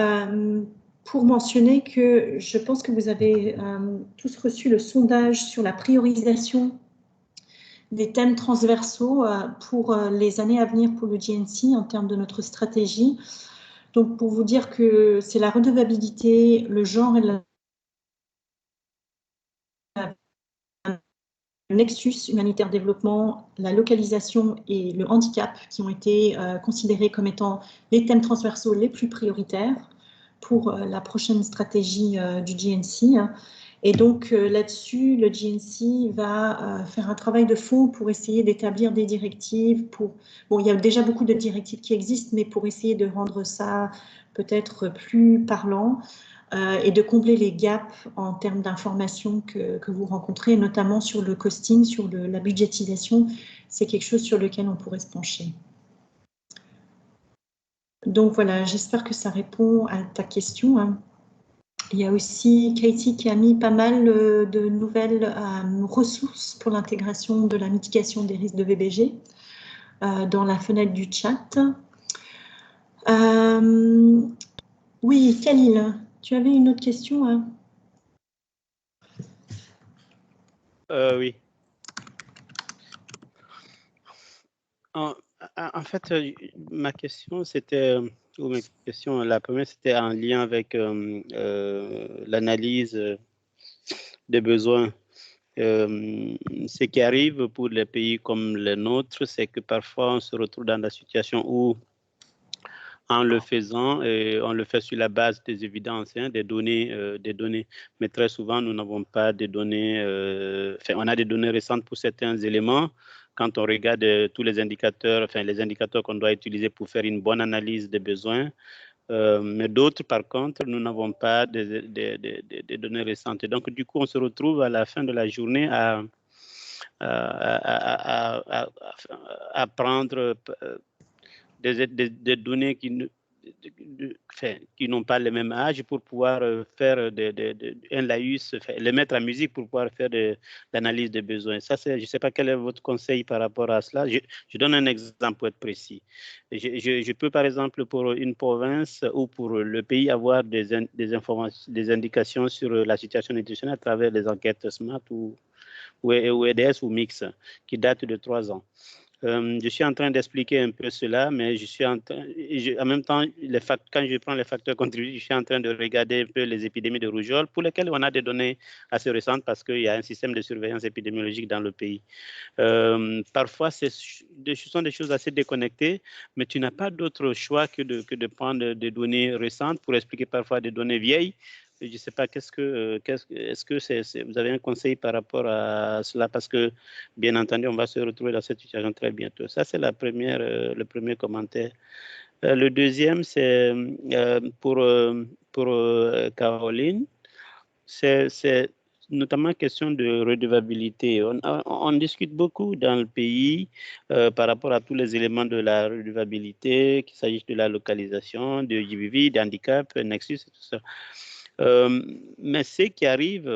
mentionner que je pense que vous avez tous reçu le sondage sur la priorisation des thèmes transversaux pour les années à venir pour le GNC en termes de notre stratégie. Donc, pour vous dire que c'est la redevabilité, le genre et le nexus humanitaire développement, la localisation et le handicap qui ont été considérés comme étant les thèmes transversaux les plus prioritaires pour la prochaine stratégie du GNC. Et donc là-dessus, le GNC va faire un travail de fond pour essayer d'établir des directives. Bon, il y a déjà beaucoup de directives qui existent, mais pour essayer de rendre ça peut-être plus parlant et de combler les gaps en termes d'informations que vous rencontrez, notamment sur le costing, sur la budgétisation. C'est quelque chose sur lequel on pourrait se pencher. Donc voilà, j'espère que ça répond à ta question. Il y a aussi Katie qui a mis pas mal de nouvelles ressources pour l'intégration de la mitigation des risques de VBG dans la fenêtre du chat. Oui, Khalil, tu avais une autre question Oui. En fait, ma question, c'était, ou mes questions, la première, c'était en lien avec l'analyse des besoins. Ce qui arrive pour les pays comme le nôtre, c'est que parfois on se retrouve dans la situation où, en le faisant, on le fait sur la base des évidences, des données, mais très souvent nous n'avons pas des données, on a des données récentes pour certains éléments. Quand on regarde tous les indicateurs, les indicateurs qu'on doit utiliser pour faire une bonne analyse des besoins, mais d'autres, par contre, nous n'avons pas des données récentes. Et donc, du coup, on se retrouve à la fin de la journée à prendre des données qui n'ont pas le même âge pour pouvoir faire un laïus, les mettre en musique pour pouvoir faire de l'analyse des besoins. Ça, je ne sais pas quel est votre conseil par rapport à cela. Je donne un exemple pour être précis. Je peux, par exemple, pour une province ou pour le pays, avoir des informations, des indications sur la situation nutritionnelle à travers les enquêtes SMART ou EDS ou MIX qui datent de 3 ans. Je suis en train d'expliquer un peu cela, mais je suis en même temps, quand je prends les facteurs contributifs, je suis en train de regarder un peu les épidémies de rougeole pour lesquelles on a des données assez récentes parce qu'il y a un système de surveillance épidémiologique dans le pays. Parfois, ce sont des choses assez déconnectées, mais tu n'as pas d'autre choix que de prendre des données récentes pour expliquer parfois des données vieilles. Je ne sais pas, est-ce que vous avez un conseil par rapport à cela? Parce que, bien entendu, on va se retrouver dans cette situation très bientôt. Ça, c'est le premier commentaire. Le deuxième, c'est pour Caroline. C'est notamment question de redevabilité. On discute beaucoup dans le pays par rapport à tous les éléments de la redevabilité, qu'il s'agisse de la localisation, de JVV, d'handicap, Nexus et tout ça. Mais ce qui arrive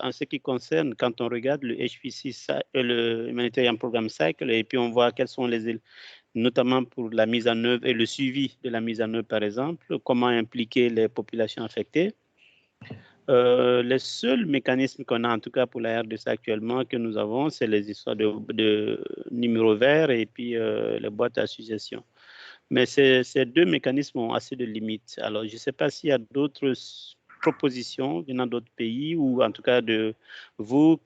en ce qui concerne, quand on regarde le HPC, le Humanitarian Program Cycle, et puis on voit quels sont notamment pour la mise en œuvre et le suivi de la mise en œuvre, par exemple, comment impliquer les populations affectées. Les seuls mécanismes qu'on a, en tout cas pour la RDC actuellement, que nous avons, c'est les histoires de numéros verts et puis les boîtes à suggestions. Mais ces deux mécanismes ont assez de limites. Alors, je ne sais pas s'il y a d'autres propositions venant d'autres pays ou en tout cas de vous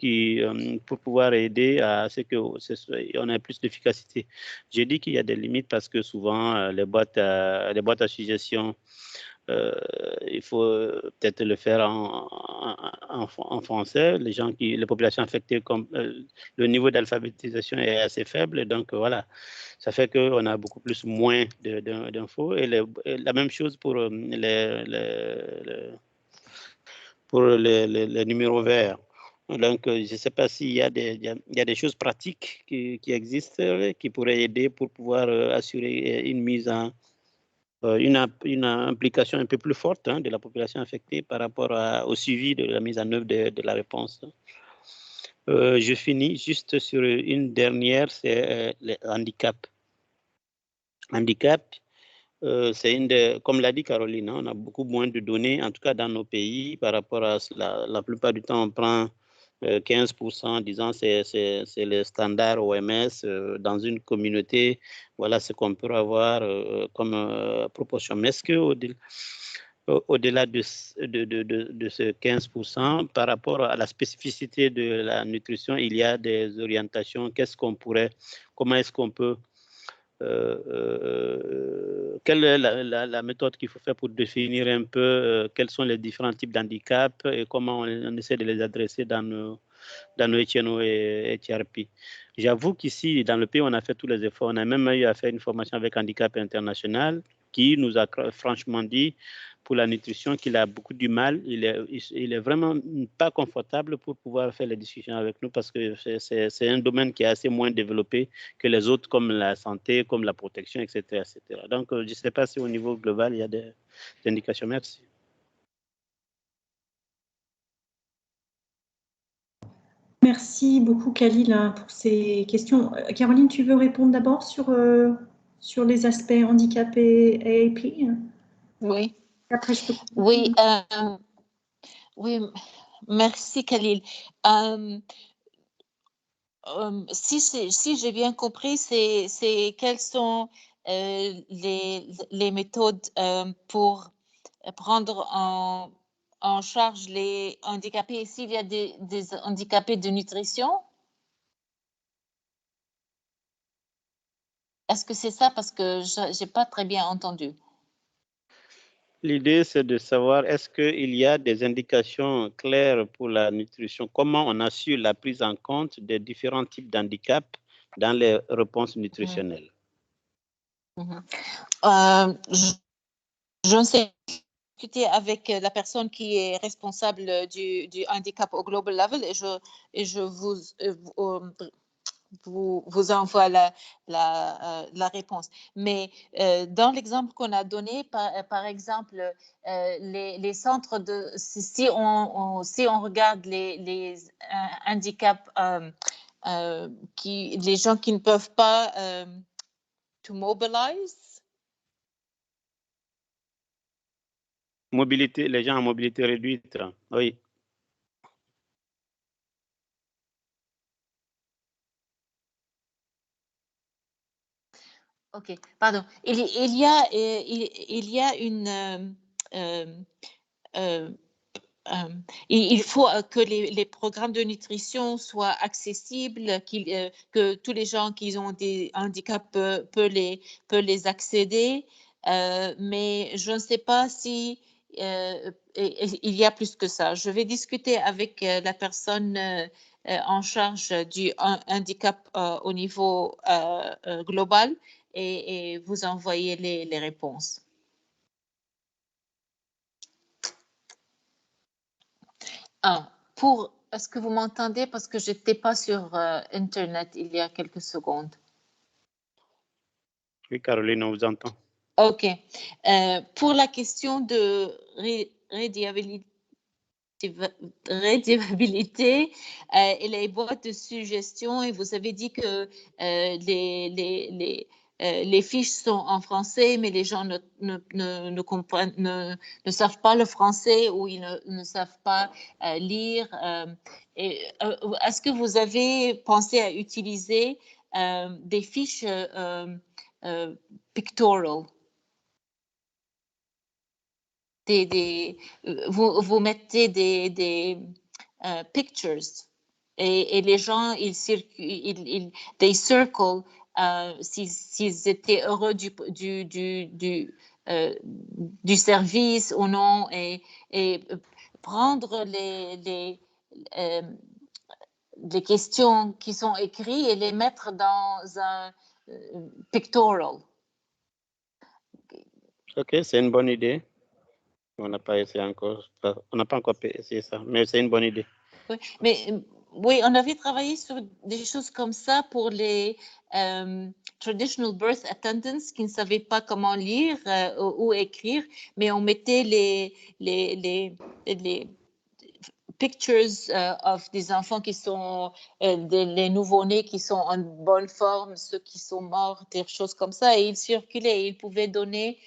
pour pouvoir aider à ce qu'on ait plus d'efficacité. J'ai dit qu'il y a des limites parce que souvent les boîtes à suggestions, il faut peut-être le faire en français. Les populations affectées, comme le niveau d'alphabétisation est assez faible, donc voilà, ça fait qu'on a beaucoup moins d'infos. Et la même chose pour les numéros verts. Donc, je ne sais pas s'il y a des choses pratiques qui existent, qui pourraient aider pour pouvoir assurer une implication un peu plus forte de la population affectée par rapport au suivi de la mise en œuvre de la réponse. Je finis juste sur une dernière, c'est les handicaps. C'est comme l'a dit Caroline, on a beaucoup moins de données, en tout cas dans nos pays, par rapport à cela. La plupart du temps, on prend 15%, disons, c'est le standard OMS dans une communauté. Voilà ce qu'on peut avoir comme proportion. Mais est-ce qu'au-delà de ce 15%, par rapport à la spécificité de la nutrition, il y a des orientations? Comment est-ce qu'on peut quelle est la méthode qu'il faut faire pour définir un peu quels sont les différents types d'handicaps et comment on essaie de les adresser dans nos HNO et TRP. J'avoue qu'ici, dans le pays, on a fait tous les efforts. On a même eu à faire une formation avec Handicap International qui nous a franchement dit pour la nutrition qu'il a beaucoup du mal. Il est vraiment pas confortable pour pouvoir faire les discussions avec nous parce que c'est un domaine qui est assez moins développé que les autres, comme la santé, comme la protection, etc. etc. Donc, je ne sais pas si au niveau global, il y a des indications. Merci. Merci beaucoup, Khalil, pour ces questions. Caroline, tu veux répondre d'abord sur les aspects handicap et AAP? Oui. Après, je peux... Oui, merci, Khalil. Si j'ai bien compris, c'est quelles sont les méthodes pour prendre en charge les handicapés et s'il y a des handicapés de nutrition? Est-ce que c'est ça? Parce que je n'ai pas très bien entendu. L'idée, c'est de savoir est-ce qu'il y a des indications claires pour la nutrition, comment on assure la prise en compte des différents types d'handicaps dans les réponses nutritionnelles. Je ne sais discuter avec la personne qui est responsable du handicap au global level et je vous envoie la réponse. Mais dans l'exemple qu'on a donné, par exemple, les centres si on regarde les handicaps, les gens qui ne peuvent pas to mobilize. Mobilité, les gens en mobilité réduite, oui. Ok, pardon. Il y a une... il faut que les programmes de nutrition soient accessibles, que tous les gens qui ont des handicaps peuvent les accéder, mais je ne sais pas si il y a plus que ça. Je vais discuter avec la personne en charge du handicap au niveau global et vous envoyer les réponses. Est-ce que vous m'entendez? Parce que je n'étais pas sur Internet il y a quelques secondes. Oui, Caroline, on vous entend. OK. Pour la question de rédiabilité et les boîtes de suggestions, et vous avez dit que les fiches sont en français, mais les gens ne comprennent, ne savent pas le français ou ils ne savent pas lire. Est-ce que vous avez pensé à utiliser des fiches pictorial? Vous mettez des pictures et les gens, ils circle s'ils étaient heureux du service ou non et prendre les questions qui sont écrites et les mettre dans un pictorial. Ok, c'est une bonne idée. On n'a pas essayé encore, on n'a pas encore essayé ça, mais c'est une bonne idée. Oui, mais oui, on avait travaillé sur des choses comme ça pour les traditional birth attendants qui ne savaient pas comment lire ou écrire, mais on mettait les pictures of des enfants qui sont les nouveau-nés qui sont en bonne forme, ceux qui sont morts, des choses comme ça, et ils circulaient, ils pouvaient donner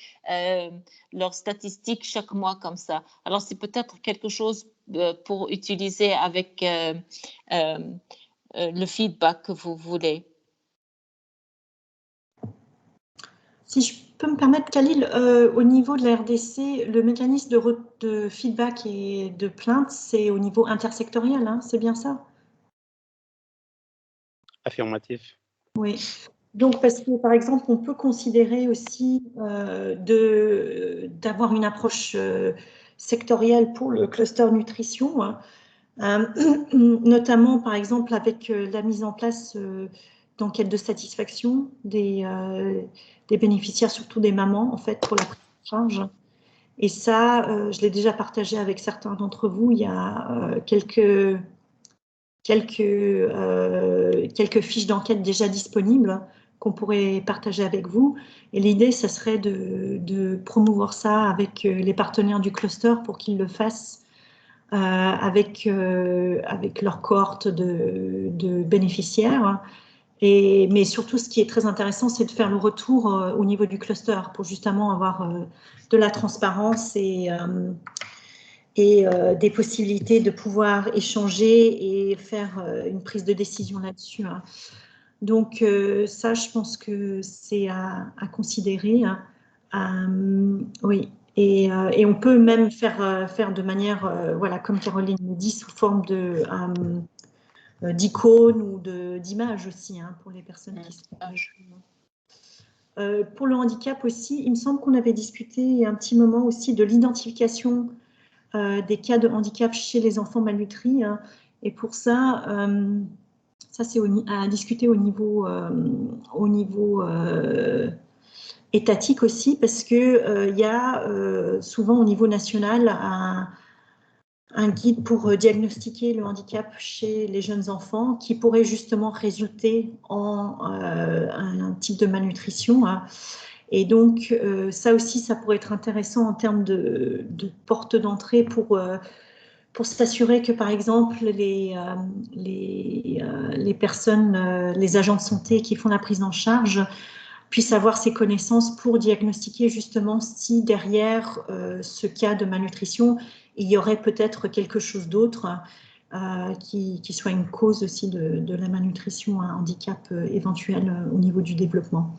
leurs statistiques chaque mois comme ça. Alors c'est peut-être quelque chose pour utiliser avec le feedback que vous voulez. Si je peux me permettre, Khalil, au niveau de la RDC, le mécanisme de feedback et de plainte, c'est au niveau intersectoriel, hein, c'est bien ça? Affirmatif. Oui. Donc, parce que, par exemple, on peut considérer aussi d'avoir une approche sectorielle pour le cluster nutrition, hein, notamment, par exemple, avec la mise en place d'enquêtes de satisfaction des bénéficiaires, surtout des mamans, en fait, pour la prise en charge. Et ça, je l'ai déjà partagé avec certains d'entre vous. Il y a quelques fiches d'enquête déjà disponibles qu'on pourrait partager avec vous. Et l'idée, ça serait de promouvoir ça avec les partenaires du cluster pour qu'ils le fassent avec leur cohorte de bénéficiaires. Mais surtout, ce qui est très intéressant, c'est de faire le retour au niveau du cluster pour justement avoir de la transparence et des possibilités de pouvoir échanger et faire une prise de décision là-dessus. Hein. Donc, ça, je pense que c'est à considérer. Hein. Oui. Et on peut même faire de manière, voilà, comme Caroline le dit, sous forme d'icônes ou d'images aussi, hein, pour les personnes qui sont... pour le handicap aussi, il me semble qu'on avait discuté un petit moment aussi de l'identification des cas de handicap chez les enfants malnutris. Hein. Et pour ça, ça c'est à discuter au niveau étatique aussi, parce que y a souvent au niveau national un guide pour diagnostiquer le handicap chez les jeunes enfants qui pourrait justement résulter en un type de malnutrition. Hein. Et donc, ça aussi, ça pourrait être intéressant en termes de porte d'entrée pour s'assurer que, par exemple, les personnes, les agents de santé qui font la prise en charge puissent avoir ces connaissances pour diagnostiquer justement si derrière ce cas de malnutrition, il y aurait peut-être quelque chose d'autre qui soit une cause aussi de la malnutrition, un handicap éventuel au niveau du développement.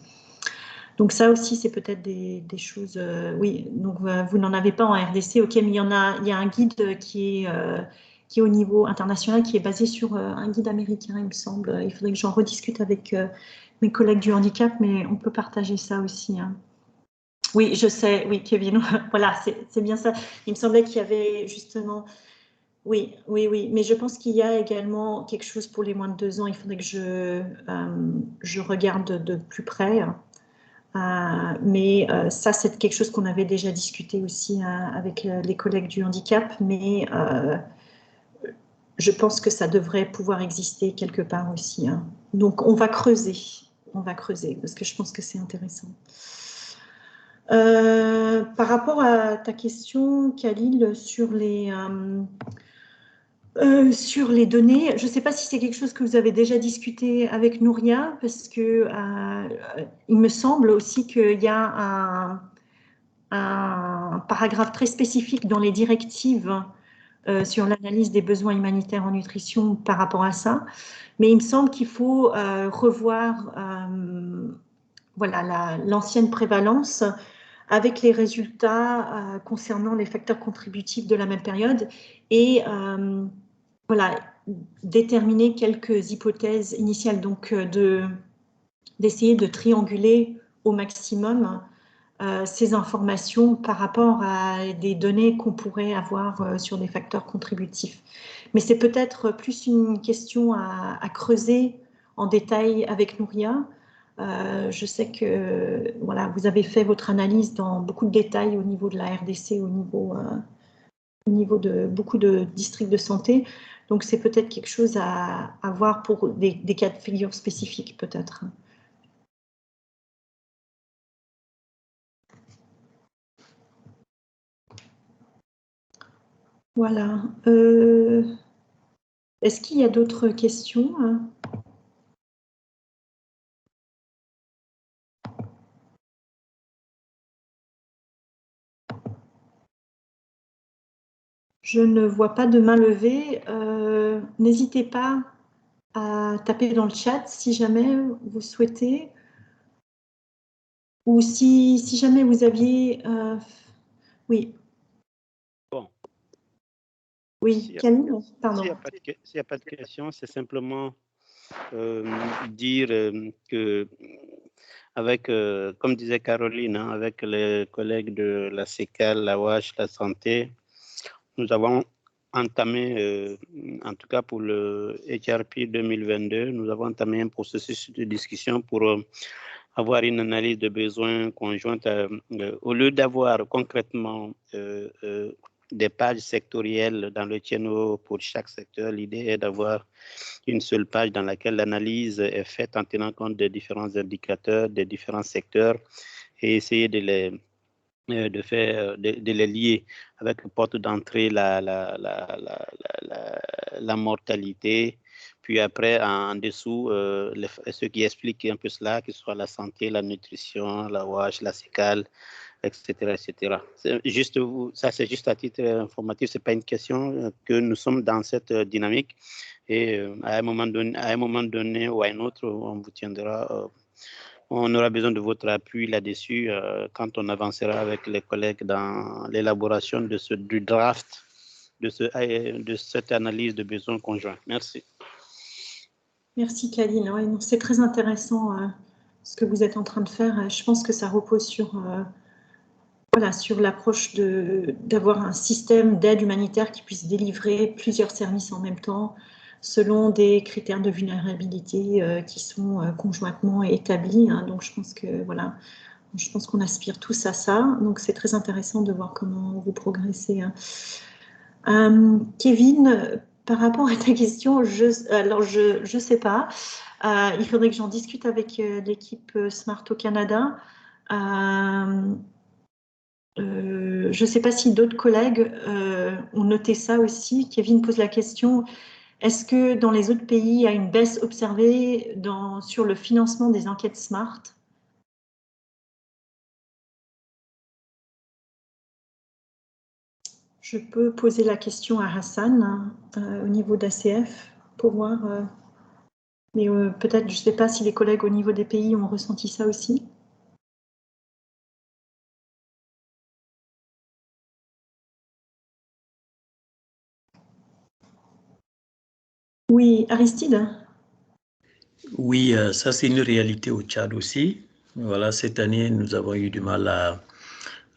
Donc ça aussi, c'est peut-être des choses... oui, donc vous n'en avez pas en RDC, ok, mais il y a un guide qui est au niveau international, qui est basé sur un guide américain, il me semble. Il faudrait que j'en rediscute avec mes collègues du handicap, mais on peut partager ça aussi. Hein. Oui, je sais, oui, Kevin, voilà, c'est bien ça. Il me semblait qu'il y avait justement... Oui, mais je pense qu'il y a également quelque chose pour les moins de 2 ans. Il faudrait que je regarde de plus près. Mais ça, c'est quelque chose qu'on avait déjà discuté aussi avec les collègues du handicap, mais je pense que ça devrait pouvoir exister quelque part aussi. Hein. Donc, on va creuser, parce que je pense que c'est intéressant. Par rapport à ta question, Khalil, sur les données, je ne sais pas si c'est quelque chose que vous avez déjà discuté avec Nouria, parce que il me semble aussi qu'il y a un paragraphe très spécifique dans les directives sur l'analyse des besoins humanitaires en nutrition par rapport à ça. Mais il me semble qu'il faut revoir voilà, l'ancienne prévalence avec les résultats concernant les facteurs contributifs de la même période et voilà, déterminer quelques hypothèses initiales, donc d'essayer de trianguler au maximum ces informations par rapport à des données qu'on pourrait avoir sur des facteurs contributifs. Mais c'est peut-être plus une question à creuser en détail avec Nouria. Je sais que voilà, vous avez fait votre analyse dans beaucoup de détails au niveau de la RDC, au niveau de beaucoup de districts de santé. Donc, c'est peut-être quelque chose à voir pour des cas de figure spécifiques, peut-être. Voilà. Est-ce qu'il y a d'autres questions? Je ne vois pas de main levée. N'hésitez pas à taper dans le chat si jamais vous souhaitez. Ou si jamais vous aviez... oui. Bon. Oui, Camille, pardon. S'il n'y a pas de questions, c'est simplement dire que, avec, comme disait Caroline, hein, avec les collègues de la CECAL, la WASH, la santé, nous avons entamé, en tout cas pour le HRP 2022, nous avons entamé un processus de discussion pour avoir une analyse de besoins conjointe. Au lieu d'avoir concrètement des pages sectorielles dans le TNO pour chaque secteur, l'idée est d'avoir une seule page dans laquelle l'analyse est faite en tenant compte des différents indicateurs, des différents secteurs et essayer de les lier avec le porte d'entrée, la mortalité, puis après en dessous ce qui explique un peu cela, que ce soit la santé, la nutrition, la WASH, la CECAL, etc. etc. Ça c'est juste à titre informatif, c'est pas une question que nous sommes dans cette dynamique et à un moment donné ou à un autre, on vous tiendra. On aura besoin de votre appui là-dessus quand on avancera avec les collègues dans l'élaboration du draft de cette analyse de besoins conjoints. Merci. Merci, Kaline. Ouais, c'est très intéressant ce que vous êtes en train de faire. Je pense que ça repose sur l'approche d'avoir un système d'aide humanitaire qui puisse délivrer plusieurs services en même temps, selon des critères de vulnérabilité qui sont conjointement établis. Hein. Donc, je pense que je pense qu'on aspire tous à ça. Donc, c'est très intéressant de voir comment vous progressez. Hein. Kevin, par rapport à ta question, alors je sais pas. Il faudrait que j'en discute avec l'équipe Smart au Canada. Je ne sais pas si d'autres collègues ont noté ça aussi. Kevin pose la question, est-ce que dans les autres pays, il y a une baisse observée sur le financement des enquêtes SMART? Je peux poser la question à Hassan au niveau d'ACF pour voir. Mais peut-être, je ne sais pas si les collègues au niveau des pays ont ressenti ça aussi. Oui, Aristide? Oui, ça c'est une réalité au Tchad aussi. Voilà, cette année, nous avons eu du mal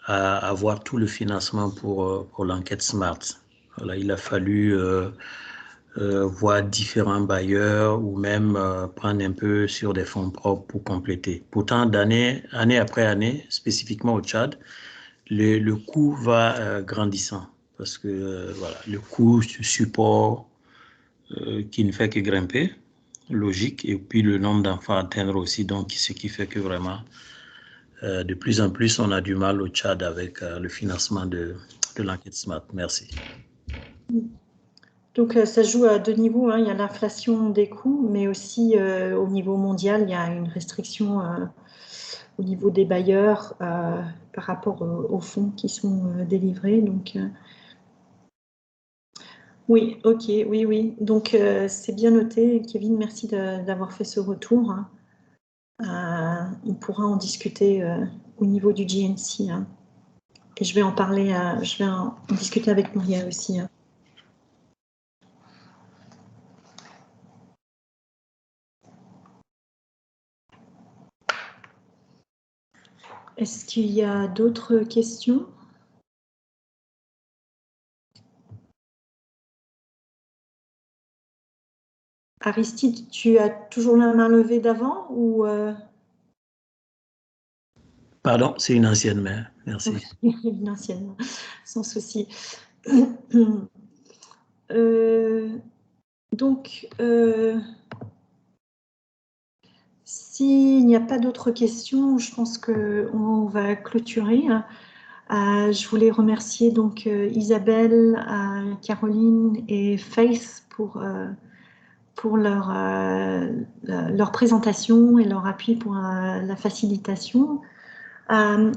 à avoir tout le financement pour l'enquête SMART. Voilà, il a fallu voir différents bailleurs ou même prendre un peu sur des fonds propres pour compléter. Pourtant, année après année, spécifiquement au Tchad, le coût va grandissant parce que voilà, le coût du support qui ne fait que grimper, logique, et puis le nombre d'enfants à atteindre aussi, donc ce qui fait que vraiment, de plus en plus, on a du mal au Tchad avec le financement de l'enquête SMART. Merci. Donc, ça joue à deux niveaux, hein. Il y a l'inflation des coûts, mais aussi au niveau mondial, il y a une restriction au niveau des bailleurs par rapport aux fonds qui sont délivrés. Donc, oui, ok, oui. Donc, c'est bien noté. Kevin, merci d'avoir fait ce retour. On pourra en discuter au niveau du GNC. Hein. Et je vais en parler, je vais en discuter avec Maria aussi. Hein. Est-ce qu'il y a d'autres questions? Aristide, tu as toujours la main levée d'avant ou Pardon, c'est une ancienne main. Merci. Une ancienne, sans souci. Donc, s'il n'y a pas d'autres questions, je pense qu'on va clôturer. Je voulais remercier donc Isabelle, Caroline et Faith pour leur présentation et leur appui pour la facilitation.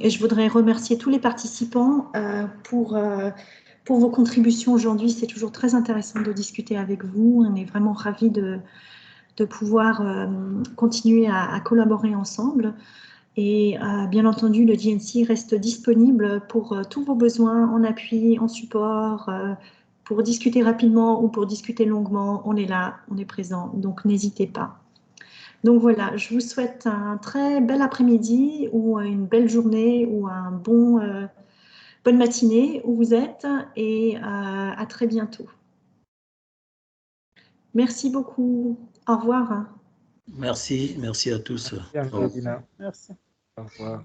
Et je voudrais remercier tous les participants pour vos contributions aujourd'hui. C'est toujours très intéressant de discuter avec vous. On est vraiment ravis de pouvoir continuer à collaborer ensemble. Et bien entendu, le GNC reste disponible pour tous vos besoins en appui, en support, pour discuter rapidement ou pour discuter longuement. On est là, on est présent, donc n'hésitez pas. Donc voilà, je vous souhaite un très bel après-midi ou une belle journée ou un bonne matinée où vous êtes et à très bientôt. Merci beaucoup. Au revoir. Merci à tous. Merci. Au revoir.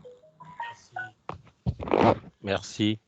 Merci.